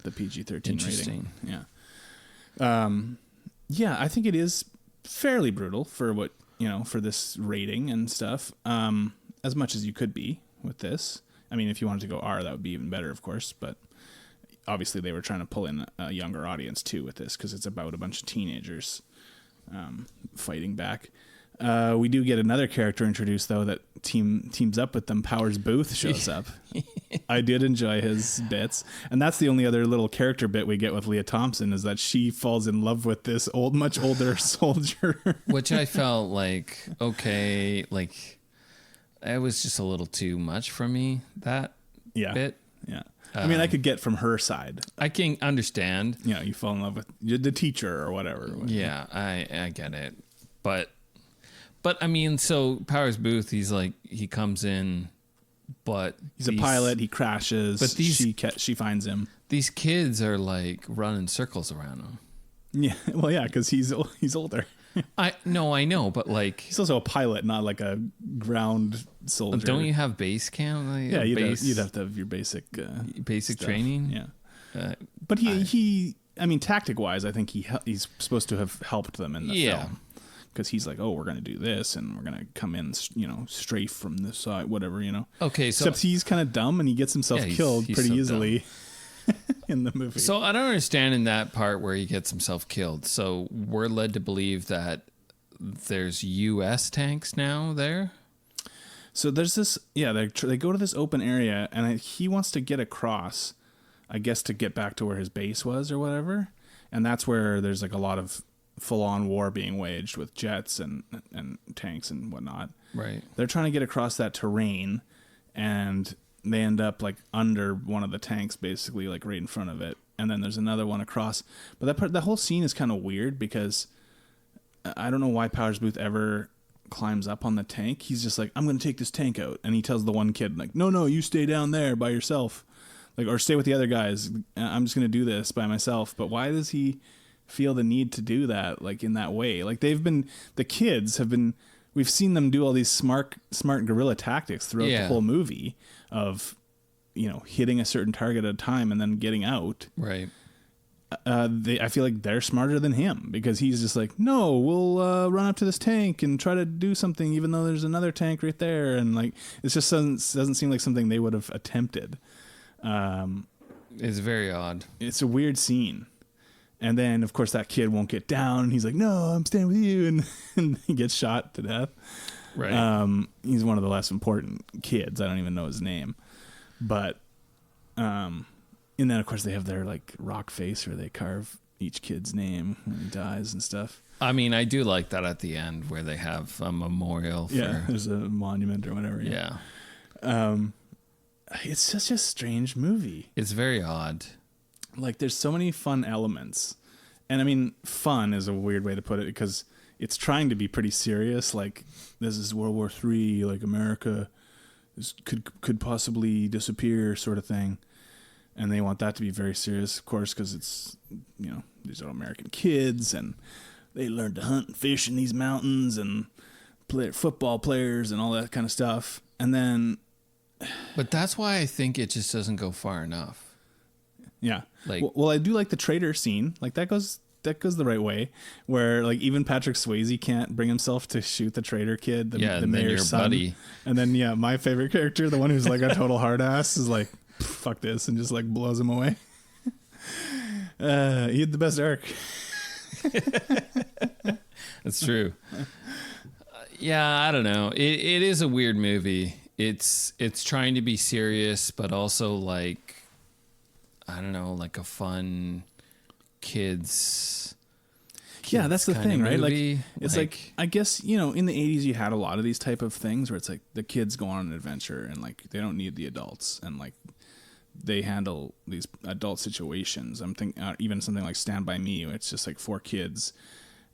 [SPEAKER 5] the PG-13 rating. Yeah. Yeah, I think it is fairly brutal for what, for this rating and stuff. As much as you could be with this. I mean, if you wanted to go R, that would be even better, of course. But obviously, they were trying to pull in a younger audience too with this because it's about a bunch of teenagers fighting back. We do get another character introduced though that teams up with them. Powers Boothe shows up. I did enjoy his bits, and that's the only other little character bit we get with Leah Thompson is that she falls in love with this much older soldier,
[SPEAKER 4] which I felt like okay, like. It was just a little too much for me, that bit.
[SPEAKER 5] Yeah. I mean, I could get from her side.
[SPEAKER 4] I can understand.
[SPEAKER 5] You fall in love with the teacher or whatever.
[SPEAKER 4] Yeah, I get it. But I mean, so Powers Boothe, he's like, he comes in, but...
[SPEAKER 5] He's a pilot, he crashes, but she finds him.
[SPEAKER 4] These kids are like running circles around him.
[SPEAKER 5] Yeah, well, yeah, because he's older.
[SPEAKER 4] I know, but like
[SPEAKER 5] he's also a pilot, not like a ground soldier.
[SPEAKER 4] Don't you have base camp? Like
[SPEAKER 5] yeah, you'd have to have your basic
[SPEAKER 4] training.
[SPEAKER 5] Yeah, but he, I mean, tactic wise, I think he's supposed to have helped them in the film because he's like, oh, we're gonna do this, and we're gonna come in, strafe from this side, whatever,
[SPEAKER 4] Okay, so
[SPEAKER 5] except he's kind of dumb and he gets himself killed pretty easily. In the movie.
[SPEAKER 4] So I don't understand in that part where he gets himself killed. So we're led to believe that there's U.S. tanks now there. So
[SPEAKER 5] there's this, they go to this open area and he wants to get across, I guess, to get back to where his base was or whatever. And that's where there's like a lot of full-on war being waged with jets and tanks and whatnot.
[SPEAKER 4] Right.
[SPEAKER 5] They're trying to get across that terrain, and they end up like under one of the tanks, basically like right in front of it. And then there's another one across. But that whole scene is kind of weird because I don't know why Powers Boothe ever climbs up on the tank. He's just like, I'm going to take this tank out. And he tells the one kid like, no, you stay down there by yourself. Like, or stay with the other guys. I'm just going to do this by myself. But why does he feel the need to do that? Like in that way, like the kids have been, we've seen them do all these smart guerrilla tactics throughout the whole movie of, hitting a certain target at a time and then getting out.
[SPEAKER 4] Right.
[SPEAKER 5] I feel like they're smarter than him because he's just like, no, we'll run up to this tank and try to do something, even though there's another tank right there. And like, it just doesn't seem like something they would have attempted.
[SPEAKER 4] It's very odd.
[SPEAKER 5] It's a weird scene. And then, of course, that kid won't get down. And he's like, no, I'm staying with you. And he gets shot to death.
[SPEAKER 4] Right.
[SPEAKER 5] He's one of the less important kids. I don't even know his name. But, and then, of course, they have their, like, rock face where they carve each kid's name when he dies and stuff.
[SPEAKER 4] I mean, I do like that at the end where they have a memorial for...
[SPEAKER 5] Yeah, there's a monument or whatever.
[SPEAKER 4] Yeah.
[SPEAKER 5] It's such a strange movie.
[SPEAKER 4] It's very odd.
[SPEAKER 5] Like, there's so many fun elements. And, I mean, fun is a weird way to put it because it's trying to be pretty serious. Like, this is World War III, like, America could possibly disappear sort of thing. And they want that to be very serious, of course, because it's, these are American kids, and they learned to hunt and fish in these mountains, and football players and all that kind of stuff. And then,
[SPEAKER 4] but that's why I think it just doesn't go far enough.
[SPEAKER 5] Yeah.
[SPEAKER 4] Like,
[SPEAKER 5] well, I do like the traitor scene. Like that goes the right way, where like even Patrick Swayze can't bring himself to shoot the traitor kid, the mayor's son. Buddy. And then my favorite character, the one who's like a total hard ass, is like, fuck this, and just like blows him away. He had the best arc.
[SPEAKER 4] That's true. Yeah, I don't know. It is a weird movie. It's trying to be serious, but also like, I don't know, like a fun kids.
[SPEAKER 5] Yeah, that's the thing, right?
[SPEAKER 4] Movie.
[SPEAKER 5] Like, it's like, I guess, in the 80s you had a lot of these type of things where it's like the kids go on an adventure and like they don't need the adults, and like they handle these adult situations. I'm thinking even something like Stand By Me, it's just like 4 kids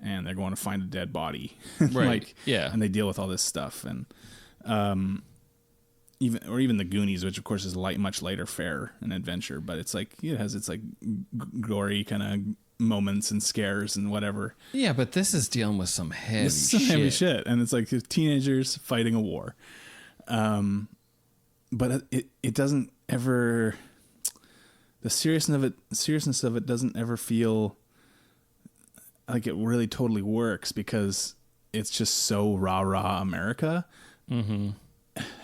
[SPEAKER 5] and they're going to find a dead body.
[SPEAKER 4] Right.
[SPEAKER 5] Like,
[SPEAKER 4] yeah.
[SPEAKER 5] And they deal with all this stuff. And even the Goonies, which of course is much lighter fare and adventure, but it's like it has its like gory kind of moments and scares and whatever.
[SPEAKER 4] Yeah, but this is dealing with some heavy shit.
[SPEAKER 5] And it's like teenagers fighting a war. But it doesn't ever, the seriousness of it doesn't ever feel like it really totally works, because it's just so rah America. Mm-hmm.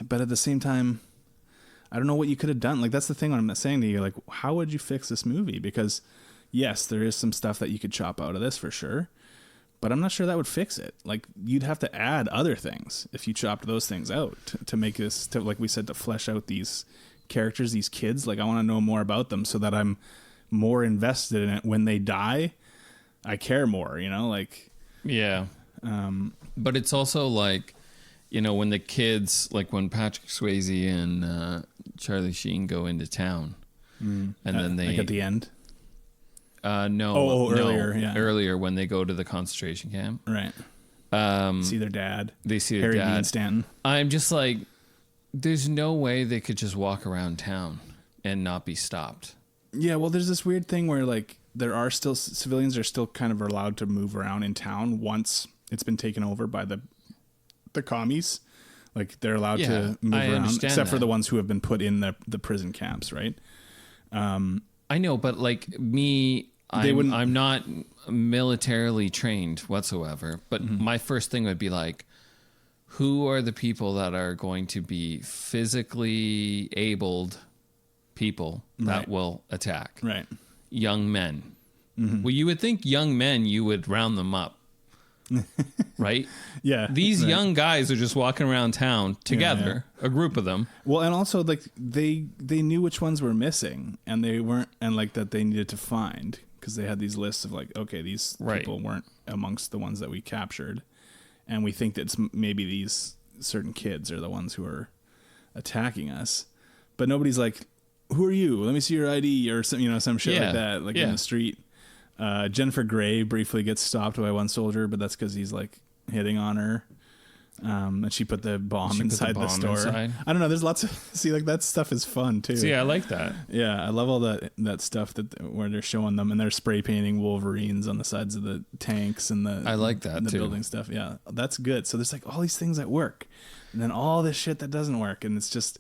[SPEAKER 5] But at the same time, I don't know what you could have done. Like, that's the thing when I'm saying to you, like, how would you fix this movie? Because yes, there is some stuff that you could chop out of this for sure, but I'm not sure that would fix it. Like, you'd have to add other things if you chopped those things out to make this, to, like we said, to flesh out these characters, these kids. Like, I want to know more about them so that I'm more invested in it. When they die, I care more, like.
[SPEAKER 4] Yeah. But it's also like, when the kids, like when Patrick Swayze and Charlie Sheen go into town, and then they,
[SPEAKER 5] like at the end.
[SPEAKER 4] No.
[SPEAKER 5] Earlier, yeah.
[SPEAKER 4] Earlier when they go to the concentration camp.
[SPEAKER 5] Right. See their dad.
[SPEAKER 4] They see their
[SPEAKER 5] Harry
[SPEAKER 4] dad.
[SPEAKER 5] Dean Stanton.
[SPEAKER 4] I'm just like, there's no way they could just walk around town and not be stopped.
[SPEAKER 5] Yeah, well, there's this weird thing where like there are still civilians are still kind of allowed to move around in town once it's been taken over by the commies. Like, they're allowed to move around, except for the ones who have been put in the prison camps, right?
[SPEAKER 4] I know, but like me, I'm not militarily trained whatsoever. But my first thing would be like, who are the people that are going to be physically abled people that will attack?
[SPEAKER 5] Right.
[SPEAKER 4] Young men. Mm-hmm. Well, you would think young men, you would round them up. Right?
[SPEAKER 5] Yeah.
[SPEAKER 4] These young guys are just walking around town together, a group of them.
[SPEAKER 5] Well, and also like they knew which ones were missing, and they weren't, and like that they needed to find, because they had these lists of like, okay, these people weren't amongst the ones that we captured, and we think that it's maybe these certain kids are the ones who are attacking us, but nobody's like, who are you? Let me see your ID or some, some shit like that, like in the street. Jennifer Grey briefly gets stopped by one soldier, but that's because he's like hitting on her. And she put the bomb inside the store. I don't know. There's lots of like that stuff is fun too.
[SPEAKER 4] See, I like that.
[SPEAKER 5] Yeah, I love all that stuff where they're showing them and they're spray painting Wolverines on the sides of the tanks and
[SPEAKER 4] I like that
[SPEAKER 5] the
[SPEAKER 4] too.
[SPEAKER 5] Building stuff. Yeah, that's good. So there's like all these things that work, and then all this shit that doesn't work, and it's just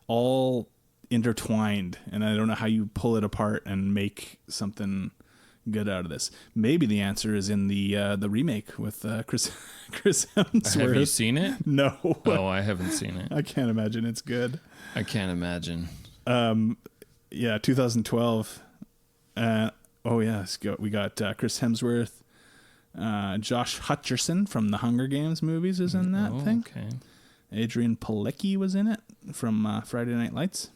[SPEAKER 5] all intertwined. And I don't know how you pull it apart and make something good out of this. Maybe the answer is in the remake with Chris Hemsworth.
[SPEAKER 4] Have you seen it?
[SPEAKER 5] No.
[SPEAKER 4] Oh, I haven't seen it.
[SPEAKER 5] I can't imagine it's good.
[SPEAKER 4] I can't imagine.
[SPEAKER 5] 2012. We got Chris Hemsworth, Josh Hutcherson from the Hunger Games movies is in that thing.
[SPEAKER 4] Okay.
[SPEAKER 5] Adrian Palicki was in it from Friday Night Lights.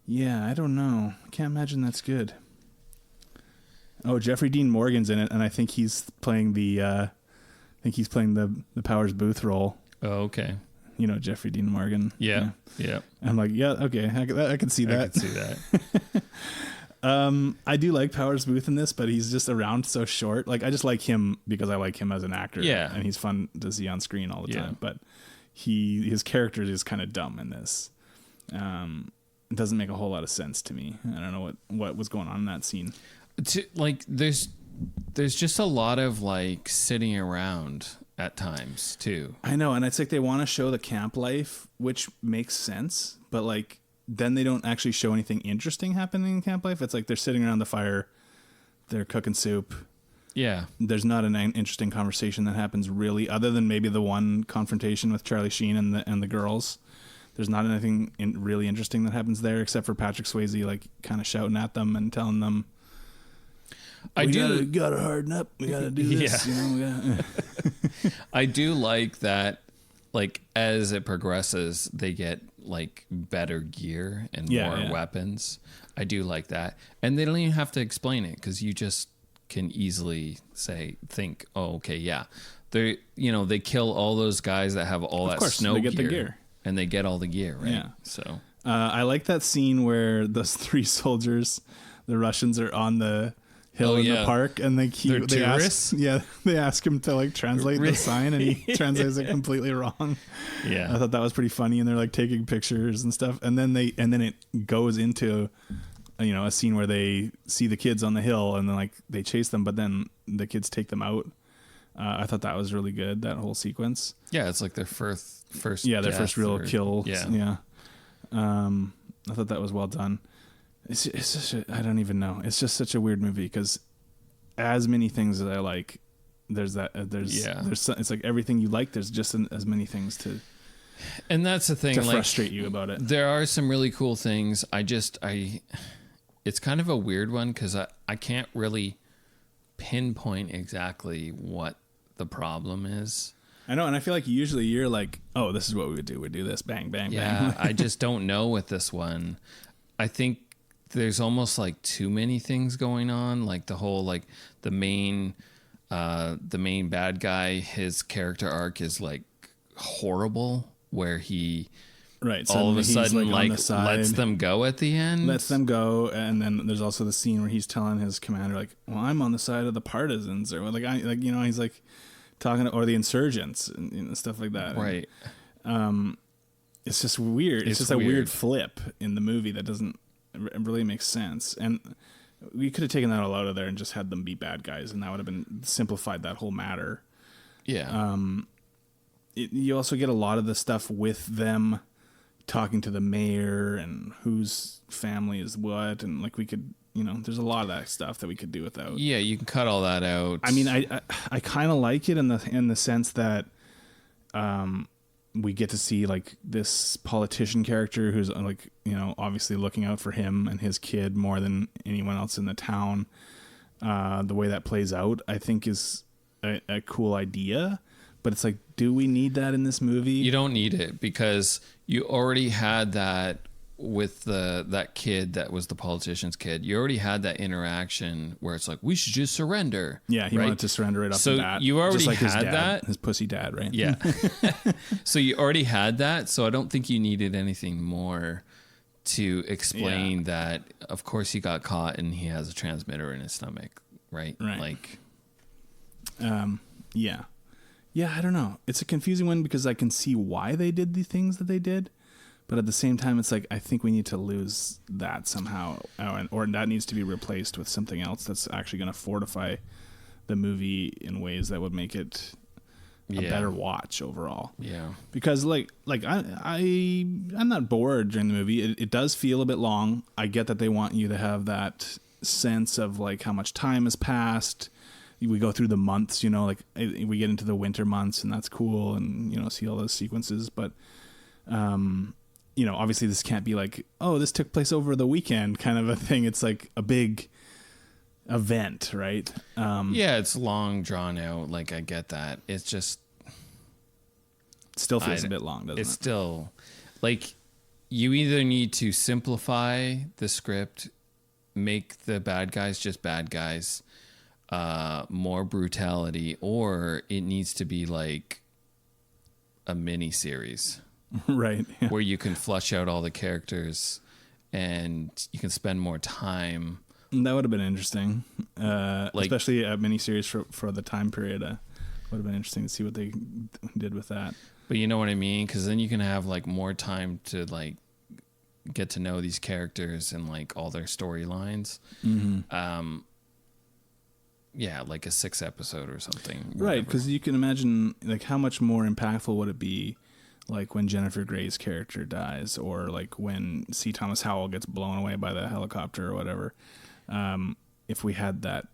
[SPEAKER 5] Yeah, I don't know. I can't imagine that's good. Oh, Jeffrey Dean Morgan's in it, and I think he's playing the Powers Boothe role.
[SPEAKER 4] Oh, okay.
[SPEAKER 5] Jeffrey Dean Morgan.
[SPEAKER 4] Yeah.
[SPEAKER 5] I'm like, yeah, okay, I can see that.
[SPEAKER 4] I can see that.
[SPEAKER 5] I do like Powers Boothe in this, but he's just around so short. Like, I just like him because I like him as an actor.
[SPEAKER 4] Yeah.
[SPEAKER 5] And he's fun to see on screen all the time. But his character is kind of dumb in this. It doesn't make a whole lot of sense to me. I don't know what was going on in that scene.
[SPEAKER 4] Like, there's just a lot of like sitting around at times too.
[SPEAKER 5] I know, and it's like they want to show the camp life, which makes sense, but like then they don't actually show anything interesting happening in camp life. It's like they're sitting around the fire, they're cooking soup.
[SPEAKER 4] Yeah.
[SPEAKER 5] There's not an interesting conversation that happens really, other than maybe the one confrontation with Charlie Sheen and the girls. There's not anything really interesting that happens there, except for Patrick Swayze like kind of shouting at them and telling them, gotta harden up. We gotta do this.
[SPEAKER 4] Yeah.
[SPEAKER 5] You know,
[SPEAKER 4] I do like that. Like as it progresses, they get like better gear and more weapons. I do like that, and they don't even have to explain it because you just can easily think, oh, okay, yeah, they kill all those guys that have all that snow
[SPEAKER 5] they get
[SPEAKER 4] gear,
[SPEAKER 5] the gear,
[SPEAKER 4] and they get all the gear, right?
[SPEAKER 5] Yeah.
[SPEAKER 4] So
[SPEAKER 5] I like that scene where those 3 soldiers, the Russians, are on the hill in the park, and they ask him to like translate the sign, and he translates it completely wrong.
[SPEAKER 4] Yeah,
[SPEAKER 5] I thought that was pretty funny, and they're like taking pictures and stuff, and then it goes into a scene where they see the kids on the hill, and then like they chase them, but then the kids take them out. I thought that was really good, that whole sequence.
[SPEAKER 4] Yeah, it's like their first
[SPEAKER 5] their first real kill.
[SPEAKER 4] Yeah.
[SPEAKER 5] I thought that was well done. It's just I don't even know. It's just such a weird movie because as many things as I like, there's it's like everything you like. There's just as many things to.
[SPEAKER 4] And that's the thing.
[SPEAKER 5] To
[SPEAKER 4] like,
[SPEAKER 5] frustrate you about it.
[SPEAKER 4] There are some really cool things. It's kind of a weird one because I can't really pinpoint exactly what the problem is.
[SPEAKER 5] I know, and I feel like usually you're like, oh, this is what we would do. We'd do this, bang, bang, bang.
[SPEAKER 4] Yeah, I just don't know with this one. I think there's almost like too many things going on. Like the whole, like the main bad guy, his character arc is like horrible, where he all of a sudden like lets them go at the end.
[SPEAKER 5] Lets them go, and then there's also the scene where he's telling his commander like, well, I'm on the side of the partisans, or he's like talking or the insurgents and stuff like that.
[SPEAKER 4] Right.
[SPEAKER 5] It's just weird. It's just a weird flip in the movie that doesn't really make sense. And we could have taken that all out of there and just had them be bad guys, and that would have been simplified that whole matter.
[SPEAKER 4] Yeah.
[SPEAKER 5] You also get a lot of the stuff with them talking to the mayor and whose family is what, and like we could, there's a lot of that stuff that we could do without.
[SPEAKER 4] Yeah, you can cut all that out.
[SPEAKER 5] I mean, I kind of like it in the sense that we get to see like this politician character who's like, obviously looking out for him and his kid more than anyone else in the town. The way that plays out, I think, is a cool idea. But it's like, do we need that in this movie?
[SPEAKER 4] You don't need it because you already had that with that kid that was the politician's kid. You already had that interaction where it's like, we should just surrender.
[SPEAKER 5] Yeah, he wanted to surrender right off the bat.
[SPEAKER 4] So you already
[SPEAKER 5] just like
[SPEAKER 4] had that.
[SPEAKER 5] His pussy dad, right?
[SPEAKER 4] Yeah. So you already had that. So I don't think you needed anything more to explain that. Of course he got caught and he has a transmitter in his stomach, right?
[SPEAKER 5] Right.
[SPEAKER 4] Like,
[SPEAKER 5] yeah. Yeah, I don't know. It's a confusing one because I can see why they did the things that they did. But at the same time, it's like, I think we need to lose that somehow. Or that needs to be replaced with something else that's actually going to fortify the movie in ways that would make it a better watch overall.
[SPEAKER 4] Yeah.
[SPEAKER 5] Because like I'm not bored during the movie. It does feel a bit long. I get that they want you to have that sense of like how much time has passed. We go through the months, like we get into the winter months, and that's cool, and see all those sequences. But obviously this can't be like, oh, this took place over the weekend kind of a thing. It's like a big event, right?
[SPEAKER 4] Yeah, it's long, drawn out. Like, I get that. It's just
[SPEAKER 5] still feels a bit long, doesn't it?
[SPEAKER 4] It's still like you either need to simplify the script, make the bad guys just bad guys, more brutality, or it needs to be like a mini series.
[SPEAKER 5] Right. Yeah.
[SPEAKER 4] Where you can flush out all the characters and you can spend more time.
[SPEAKER 5] That would have been interesting. Especially a miniseries for the time period. Would have been interesting to see what they did with that.
[SPEAKER 4] But you know what I mean? Because then you can have like more time to like get to know these characters and like all their storylines.
[SPEAKER 5] Mm-hmm.
[SPEAKER 4] like a 6 episode or something.
[SPEAKER 5] Right, because you can imagine like how much more impactful would it be, like when Jennifer Grey's character dies, or like when C. Thomas Howell gets blown away by the helicopter or whatever. If we had that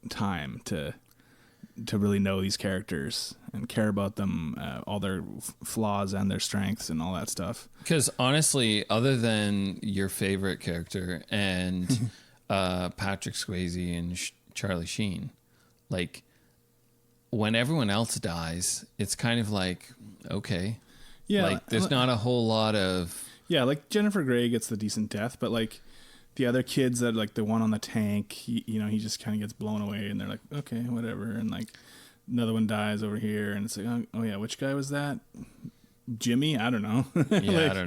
[SPEAKER 5] time to really know these characters and care about them, all their flaws and their strengths and all that stuff.
[SPEAKER 4] Because honestly, other than your favorite character and Patrick Swayze and Charlie Sheen, like when everyone else dies, it's kind of like, okay. Yeah. Like there's not a whole lot of...
[SPEAKER 5] Yeah, like Jennifer Grey gets the decent death, but like the other kids that like the one on the tank, he just kind of gets blown away and they're like, okay, whatever. And like another one dies over here and it's like, oh yeah, which guy was that? Jimmy? I don't know.
[SPEAKER 4] Yeah, I don't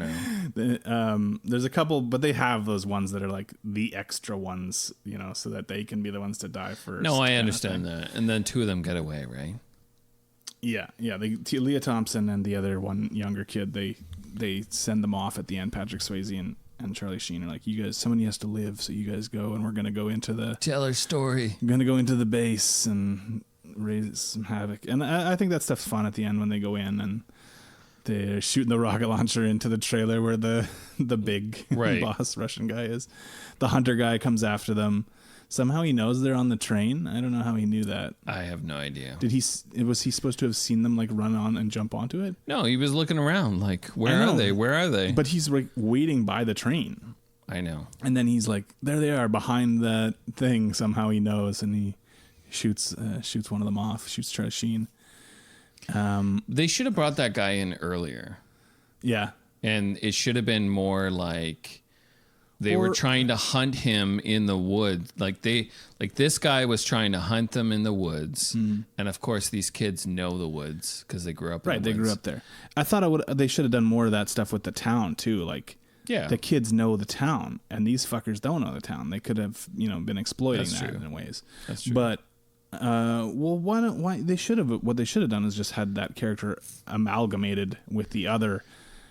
[SPEAKER 5] know. There's a couple, but they have those ones that are like the extra ones, so that they can be the ones to die first.
[SPEAKER 4] No, I understand that. And then 2 of them get away, right?
[SPEAKER 5] Yeah. Leah Thompson and the other one younger kid, they send them off at the end. Patrick Swayze and Charlie Sheen are like, you guys, somebody has to live, so you guys go, and we're going to go into the...
[SPEAKER 4] Tell our story.
[SPEAKER 5] We're going to go into the base and raise some havoc. And I think that stuff's fun at the end when they go in and they're shooting the rocket launcher into the trailer where the big boss Russian guy is. The hunter guy comes after them. Somehow he knows they're on the train. I don't know how he knew that.
[SPEAKER 4] I have no idea.
[SPEAKER 5] Was he supposed to have seen them like run on and jump onto it?
[SPEAKER 4] No, he was looking around like, where are they? Where are they?
[SPEAKER 5] But he's like waiting by the train.
[SPEAKER 4] I know.
[SPEAKER 5] And then he's like, there they are behind the thing. Somehow he knows, and he shoots one of them off. Shoots Charlie Sheen.
[SPEAKER 4] They should have brought that guy in earlier.
[SPEAKER 5] Yeah.
[SPEAKER 4] And it should have been more like they were trying to hunt him in the woods. Like this guy was trying to hunt them in the woods. Mm. And of course these kids know the woods because they grew up in the woods.
[SPEAKER 5] They grew up there. I thought they should have done more of that stuff with the town too. Like, yeah, the kids know the town and these fuckers don't know the town. They could have, been exploiting that in ways. That's true. But what they should have done is just had that character amalgamated with the other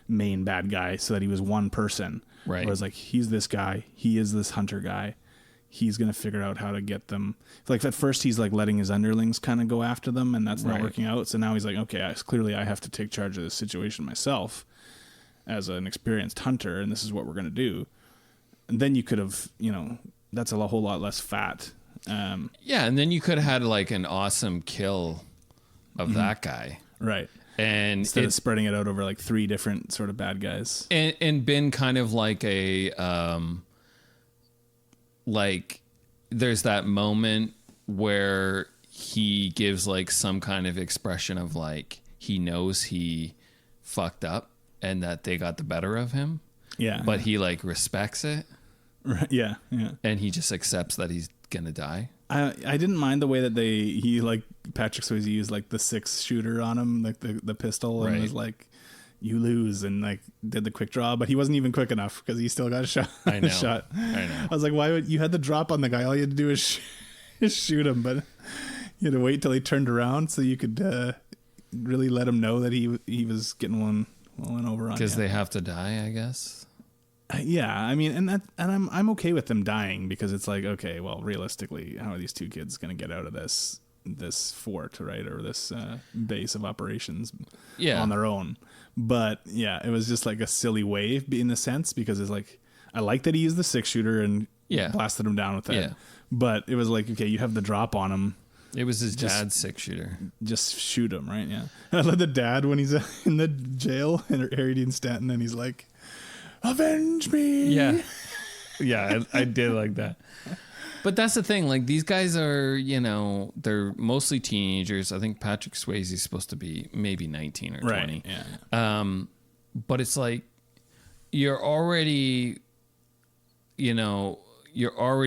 [SPEAKER 5] main bad guy so that he was one person. Right. Whereas like he's this guy, he is this hunter guy. He's gonna figure out how to get them. Like at first he's like letting his underlings kind of go after them, and that's not working out. So now he's like, okay, clearly I have to take charge of this situation myself as an experienced hunter, and this is what we're gonna do. And then you could have, that's a whole lot less fat.
[SPEAKER 4] Yeah, and then you could have had like an awesome kill of that guy. Right. And
[SPEAKER 5] instead of spreading it out over like 3 different sort of bad guys,
[SPEAKER 4] and been kind of like a like there's that moment where he gives like some kind of expression of like he knows he fucked up and that they got the better of him. Yeah. But he like respects it.
[SPEAKER 5] Right. Yeah. Yeah.
[SPEAKER 4] And he just accepts that he's gonna die.
[SPEAKER 5] I didn't mind the way that he like Patrick Swayze used like the 6-shooter on him, like the pistol, and was like, you lose, and like did the quick draw, but he wasn't even quick enough because he still got shot. I know. I know. I was like, why would you had the drop on the guy? All you had to do is shoot him, but you had to wait till he turned around so you could really let him know that he was getting one over on.
[SPEAKER 4] Because they have to die, I guess.
[SPEAKER 5] Yeah, I mean, and I'm okay with them dying because it's like, okay, well, realistically, how are these 2 kids going to get out of this fort, right, or this base of operations on their own? But yeah, it was just like a silly way in a sense because it's like I like that he used the 6-shooter and blasted him down with that. Yeah. But it was like, okay, you have the drop on him.
[SPEAKER 4] It was his dad's 6-shooter.
[SPEAKER 5] Just shoot him, right? Yeah. I love the dad when he's in the jail and Harry Dean Stanton and he's like, avenge me.
[SPEAKER 4] Yeah. Yeah, I did like that. But that's the thing. Like, these guys are, they're mostly teenagers. I think Patrick Swayze is supposed to be maybe 19 or 20. Yeah. But it's like, you're already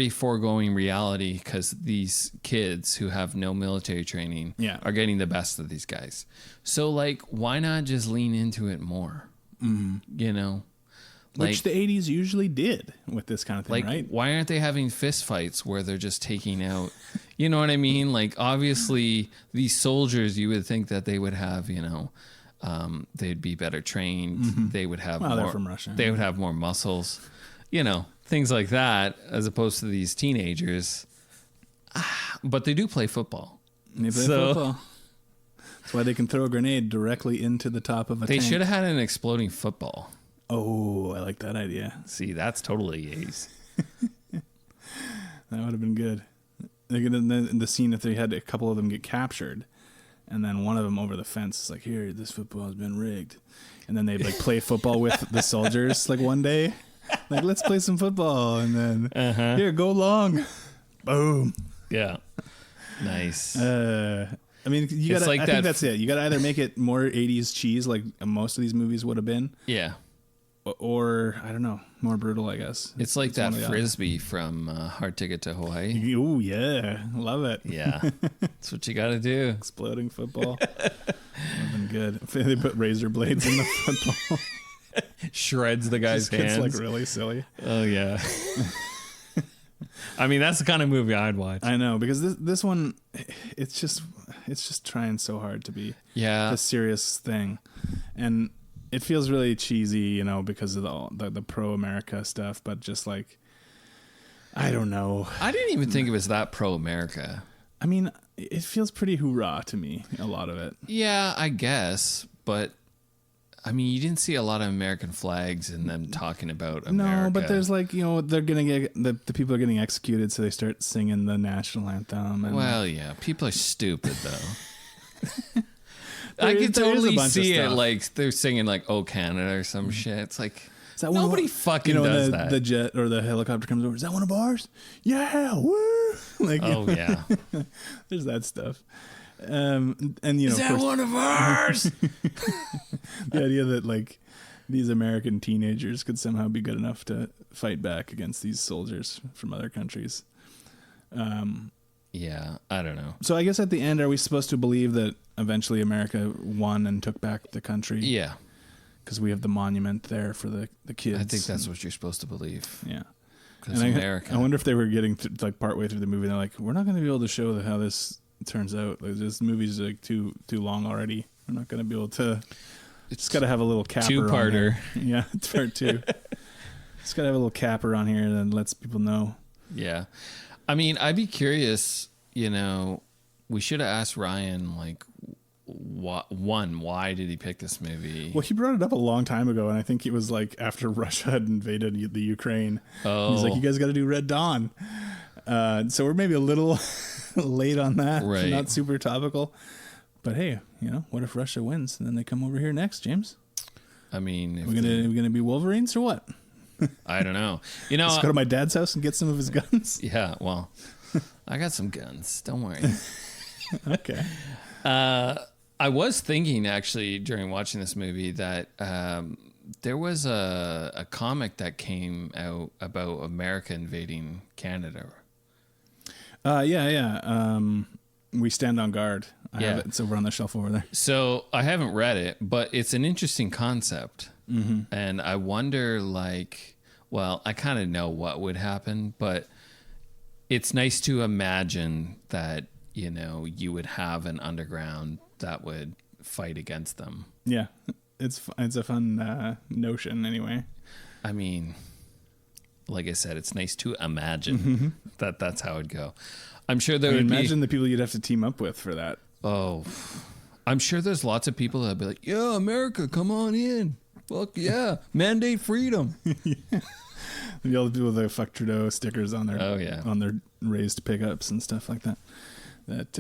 [SPEAKER 4] foregoing reality because these kids who have no military training are getting the best of these guys. So, like, why not just lean into it more? Mm-hmm.
[SPEAKER 5] Which the 80s usually did with this kind of thing, right?
[SPEAKER 4] Why aren't they having fist fights where they're just taking out, you know what I mean? Like, obviously, these soldiers, you would think that they would have, they'd be better trained. Mm-hmm. They would have more, they're from Russia. They would have more muscles, things like that, as opposed to these teenagers. But they do play football.
[SPEAKER 5] They play football. That's why they can throw a grenade directly into the top of a tank.
[SPEAKER 4] They should have had an exploding football.
[SPEAKER 5] Oh, I like that idea.
[SPEAKER 4] See, that's totally ace.
[SPEAKER 5] That would have been good. In the scene, if they had a couple of them get captured, and then one of them over the fence is like, "Here, this football has been rigged," and then they'd like play football with the soldiers like one day, like, let's play some football, and then here, go long, boom.
[SPEAKER 4] Yeah, nice.
[SPEAKER 5] I mean, you got. Like I think that's it. You got to either make it more 80s cheese, like most of these movies would have been.
[SPEAKER 4] Yeah.
[SPEAKER 5] Or, I don't know, more brutal, I guess.
[SPEAKER 4] It's like that frisbee from Hard Ticket to Hawaii.
[SPEAKER 5] Oh, yeah. Love it.
[SPEAKER 4] Yeah. That's what you got to do.
[SPEAKER 5] Exploding football. Would have been good. If they put razor blades in the football.
[SPEAKER 4] Shreds the guy's hands.
[SPEAKER 5] It's like really silly.
[SPEAKER 4] Oh, yeah. I mean, that's the kind of movie I'd watch.
[SPEAKER 5] I know, because this one, it's just trying so hard to be a serious thing. And it feels really cheesy, you know, because of the pro-America stuff, but just like, I don't know.
[SPEAKER 4] I didn't even think it was that pro-America.
[SPEAKER 5] I mean, it feels pretty hoorah to me, a lot of it.
[SPEAKER 4] Yeah, I guess, but I mean, you didn't see a lot of American flags and them talking about America.
[SPEAKER 5] No, but there's like, you know, they're going to get, the people are getting executed, so they start singing the national anthem. And
[SPEAKER 4] well, yeah, people are stupid, though. I can totally see it, like they're singing like "Oh Canada" or some shit. It's like nobody fucking does that.
[SPEAKER 5] The jet or the helicopter comes over. Is that one of ours? Yeah, woo! Like,
[SPEAKER 4] oh yeah,
[SPEAKER 5] there's that stuff. And you know,
[SPEAKER 4] is that one of ours?
[SPEAKER 5] The idea that like these American teenagers could somehow be good enough to fight back against these soldiers from other countries.
[SPEAKER 4] Yeah, I don't know.
[SPEAKER 5] So I guess at the end, are we supposed to believe that eventually America won and took back the country?
[SPEAKER 4] Yeah.
[SPEAKER 5] Because we have the monument there for the kids.
[SPEAKER 4] I think that's what you're supposed to believe.
[SPEAKER 5] Yeah.
[SPEAKER 4] Because America.
[SPEAKER 5] I wonder if they were getting like partway through the movie, they're like, we're not going to be able to show how this turns out. Like, this movie's like too long already. We're not going to be able to. It's got to have a little capper.
[SPEAKER 4] Two-parter.
[SPEAKER 5] Yeah, it's part two. It's got to have a little capper on here that lets people know.
[SPEAKER 4] Yeah. I mean, I'd be curious, you know, we should have asked Ryan, like, why did he pick this movie?
[SPEAKER 5] Well, he brought it up a long time ago, and I think it was like after Russia had invaded the Ukraine.
[SPEAKER 4] Oh.
[SPEAKER 5] He's like, you guys got to do Red Dawn. So we're maybe a little late on that.
[SPEAKER 4] Right.
[SPEAKER 5] Not super topical. But hey, you know, what if Russia wins and then they come over here next, James?
[SPEAKER 4] I mean,
[SPEAKER 5] we're gonna be Wolverines or what?
[SPEAKER 4] I don't know. You know,
[SPEAKER 5] let's go to my dad's house and get some of his guns.
[SPEAKER 4] Yeah, well, I got some guns. Don't worry.
[SPEAKER 5] Okay.
[SPEAKER 4] I was thinking actually during watching this movie that there was a comic that came out about America invading Canada.
[SPEAKER 5] Yeah. We Stand on Guard. I have it. It's over on the shelf over there.
[SPEAKER 4] So I haven't read it, but it's an interesting concept.
[SPEAKER 5] Mm-hmm.
[SPEAKER 4] And I wonder, like, well, I kind of know what would happen, but it's nice to imagine that, you know, you would have an underground that would fight against them.
[SPEAKER 5] Yeah, it's a fun notion anyway.
[SPEAKER 4] I mean, like I said, it's nice to imagine that that's how it'd go. I'm sure there would
[SPEAKER 5] imagine the people you'd have to team up with for that.
[SPEAKER 4] Oh, I'm sure there's lots of people that'd be like, yeah, America, come on in. Fuck yeah. Mandate freedom.
[SPEAKER 5] Yeah. Maybe all the people with the Fuck Trudeau stickers on their on their raised pickups and stuff like that. That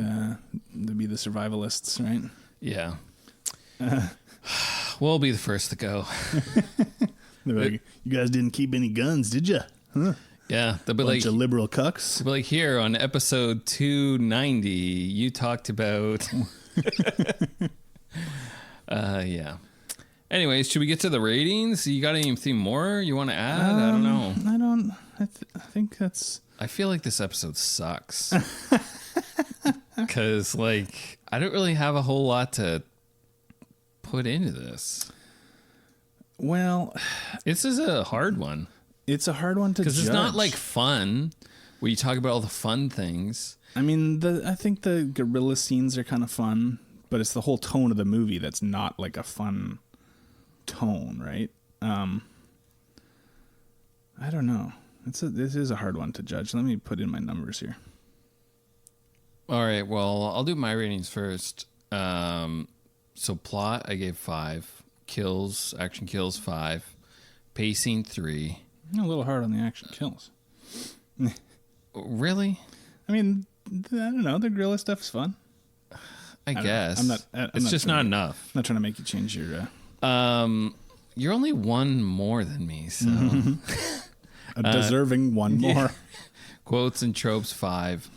[SPEAKER 5] they'd be the survivalists, right?
[SPEAKER 4] Yeah. We'll be the first to go.
[SPEAKER 5] They're like, you guys didn't keep any guns, did you? Huh?
[SPEAKER 4] Yeah. They'll be
[SPEAKER 5] bunch of liberal cucks.
[SPEAKER 4] They'll be like, here on episode 290, you talked about... yeah. Anyways, should we get to the ratings? You got anything more you want to add? I don't know.
[SPEAKER 5] I think that's...
[SPEAKER 4] I feel like this episode sucks. Because, like, I don't really have a whole lot to put into this.
[SPEAKER 5] Well...
[SPEAKER 4] This is a hard one.
[SPEAKER 5] It's a hard one to judge.
[SPEAKER 4] Because it's not, like, fun, where you talk about all the fun things.
[SPEAKER 5] I mean, I think the guerrilla scenes are kind of fun, but it's the whole tone of the movie that's not, like, a fun... tone, right? I don't know. This is a hard one to judge. Let me put in my numbers here.
[SPEAKER 4] All right. Well, I'll do my ratings first. So plot, I gave 5. Kills, action kills 5. Pacing 3.
[SPEAKER 5] A little hard on the action kills.
[SPEAKER 4] Really?
[SPEAKER 5] I mean, I don't know. The gorilla stuff is fun.
[SPEAKER 4] I guess. It's just not enough.
[SPEAKER 5] I'm not trying to make you change your...
[SPEAKER 4] You're only one more than me, so...
[SPEAKER 5] A deserving one more.
[SPEAKER 4] Quotes and tropes 5.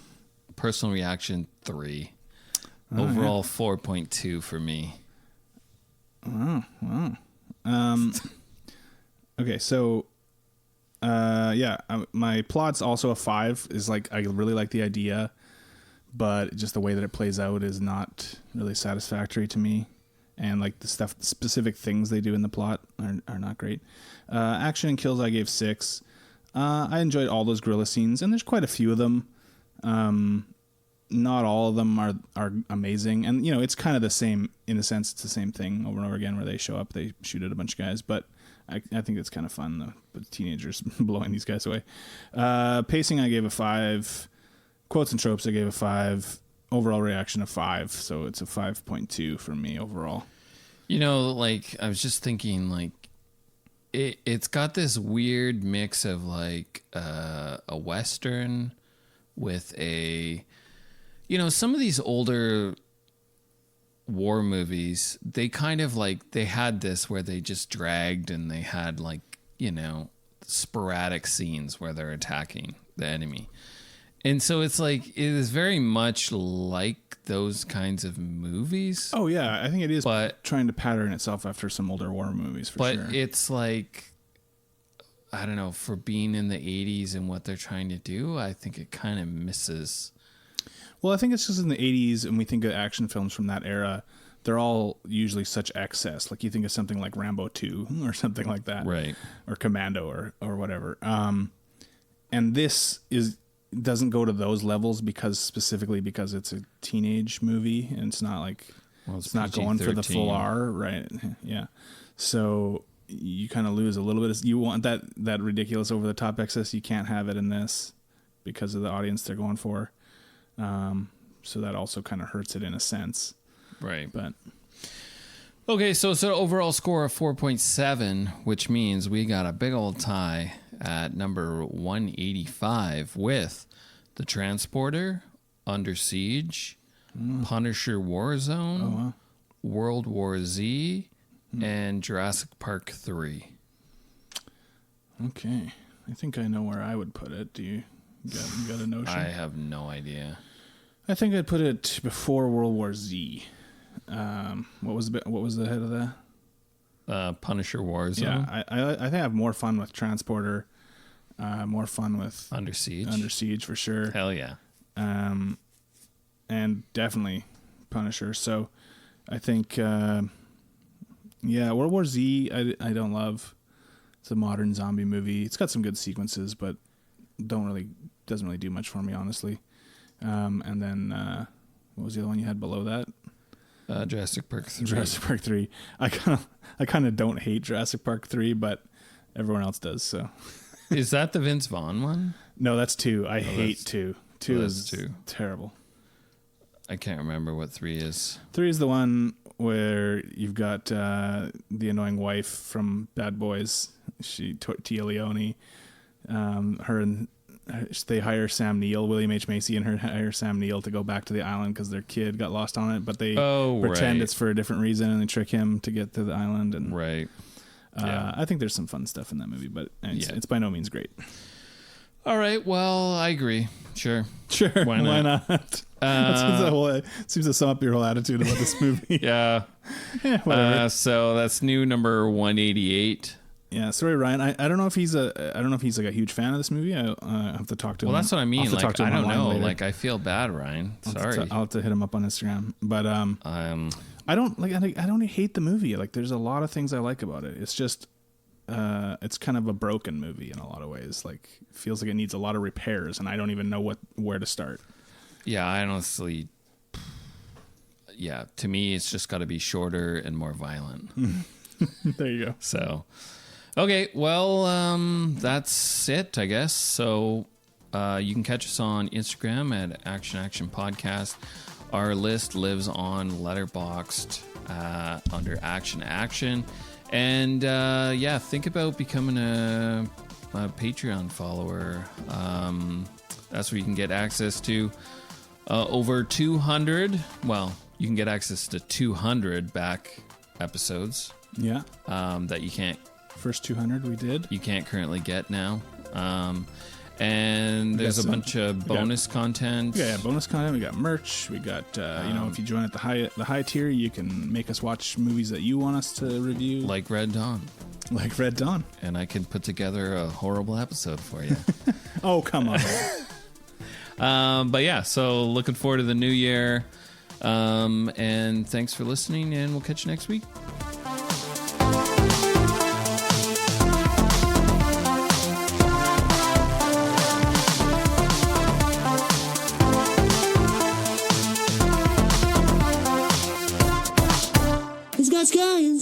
[SPEAKER 4] Personal reaction 3. Overall 4.2 for me.
[SPEAKER 5] Wow. Okay, so my plot's also a 5. Is like, I really like the idea, but just the way that it plays out is not really satisfactory to me. And like the specific things they do in the plot are not great. Action and kills I gave 6. I enjoyed all those gorilla scenes, and there's quite a few of them. Not all of them are amazing, and it's kind of the same in a sense. It's the same thing over and over again, where they show up, they shoot at a bunch of guys. But I think it's kind of fun, the teenagers blowing these guys away. Pacing I gave a 5. Quotes and tropes I gave a 5. Overall reaction of 5, so it's a 5.2 for me overall.
[SPEAKER 4] Like I was just thinking, like it's got this weird mix of like a Western with a, some of these older war movies, they kind of like, they had this where they just dragged and they had like, sporadic scenes where they're attacking the enemy. And so it's like, it is very much like those kinds of movies.
[SPEAKER 5] Oh yeah, I think it is, but trying to pattern itself after some older war movies for sure.
[SPEAKER 4] But it's like, I don't know, for being in the 80s and what they're trying to do, I think it kind of misses.
[SPEAKER 5] Well, I think it's just in the 80s, and we think of action films from that era, they're all usually such excess. Like you think of something like Rambo 2 or something like that.
[SPEAKER 4] Right.
[SPEAKER 5] Or Commando or whatever. And this doesn't go to those levels because it's a teenage movie, and it's not like, it's not going for the full R, right? Yeah. So you kind of lose a little bit. You want that ridiculous over the top excess. You can't have it in this because of the audience they're going for. So that also kind of hurts it in a sense.
[SPEAKER 4] Right.
[SPEAKER 5] But
[SPEAKER 4] okay, so it's an overall score of 4.7, which means we got a big old tie at number 185 with The Transporter, Under Siege, Punisher Warzone, World War Z, and Jurassic Park 3.
[SPEAKER 5] Okay. I think I know where I would put it. Do you got a notion?
[SPEAKER 4] I have no idea.
[SPEAKER 5] I think I'd put it before World War Z. What was the head of that?
[SPEAKER 4] Punisher Warzone.
[SPEAKER 5] Yeah, I think I have more fun with Transporter. More fun with
[SPEAKER 4] Under Siege.
[SPEAKER 5] Under Siege for sure.
[SPEAKER 4] Hell yeah.
[SPEAKER 5] And definitely Punisher. So I think, World War Z I don't love. It's a modern zombie movie. It's got some good sequences, but doesn't really do much for me, honestly. And then what was the other one you had below that?
[SPEAKER 4] Jurassic Park 3.
[SPEAKER 5] Jurassic Park 3. I kind of don't hate Jurassic Park 3, but everyone else does. So,
[SPEAKER 4] is that the Vince Vaughn one?
[SPEAKER 5] No, that's 2. I hate 2. 2 is terrible.
[SPEAKER 4] I can't remember what 3 is.
[SPEAKER 5] 3 is the one where you've got the annoying wife from Bad Boys. Tia Leone. They hire Sam Neill, William H. Macy, and her hire Sam Neill to go back to the island because their kid got lost on it, but they pretend it's for a different reason, and they trick him to get to the island. And
[SPEAKER 4] right.
[SPEAKER 5] I think there's some fun stuff in that movie, but it's by no means great.
[SPEAKER 4] All right. Well, I agree. Sure.
[SPEAKER 5] Why not? Seems to sum up your whole attitude about this movie.
[SPEAKER 4] Yeah.
[SPEAKER 5] Whatever.
[SPEAKER 4] So that's new number 188.
[SPEAKER 5] Yeah, sorry, Ryan. I don't know if he's like a huge fan of this movie. I have to talk to him.
[SPEAKER 4] Well, that's what I mean. Like, I don't know.
[SPEAKER 5] Later.
[SPEAKER 4] Like, I feel bad, Ryan. Sorry.
[SPEAKER 5] I'll have to hit him up on Instagram. But I don't hate the movie. Like, there's a lot of things I like about it. It's just it's kind of a broken movie in a lot of ways. Like, it feels like it needs a lot of repairs, and I don't even know where to start.
[SPEAKER 4] Yeah, I honestly. Yeah, to me, it's just got to be shorter and more violent.
[SPEAKER 5] There you go.
[SPEAKER 4] So. Okay, well, that's it, I guess. So, You can catch us on Instagram at Action Podcast. Our list lives on Letterboxd under Action. And think about becoming a Patreon follower. That's where you can get access to over 200. Well, you can get access to 200 back episodes.
[SPEAKER 5] Yeah.
[SPEAKER 4] That you can't.
[SPEAKER 5] First 200 we did.
[SPEAKER 4] You can't currently get now. And there's a bunch of bonus content.
[SPEAKER 5] Yeah, bonus content. We got merch. We got if you join at the high tier, you can make us watch movies that you want us to review,
[SPEAKER 4] like Red Dawn.
[SPEAKER 5] And
[SPEAKER 4] I can put together a horrible episode for you.
[SPEAKER 5] Oh, come on.
[SPEAKER 4] So looking forward to the new year. And thanks for listening, and we'll catch you next week.
[SPEAKER 9] Guys.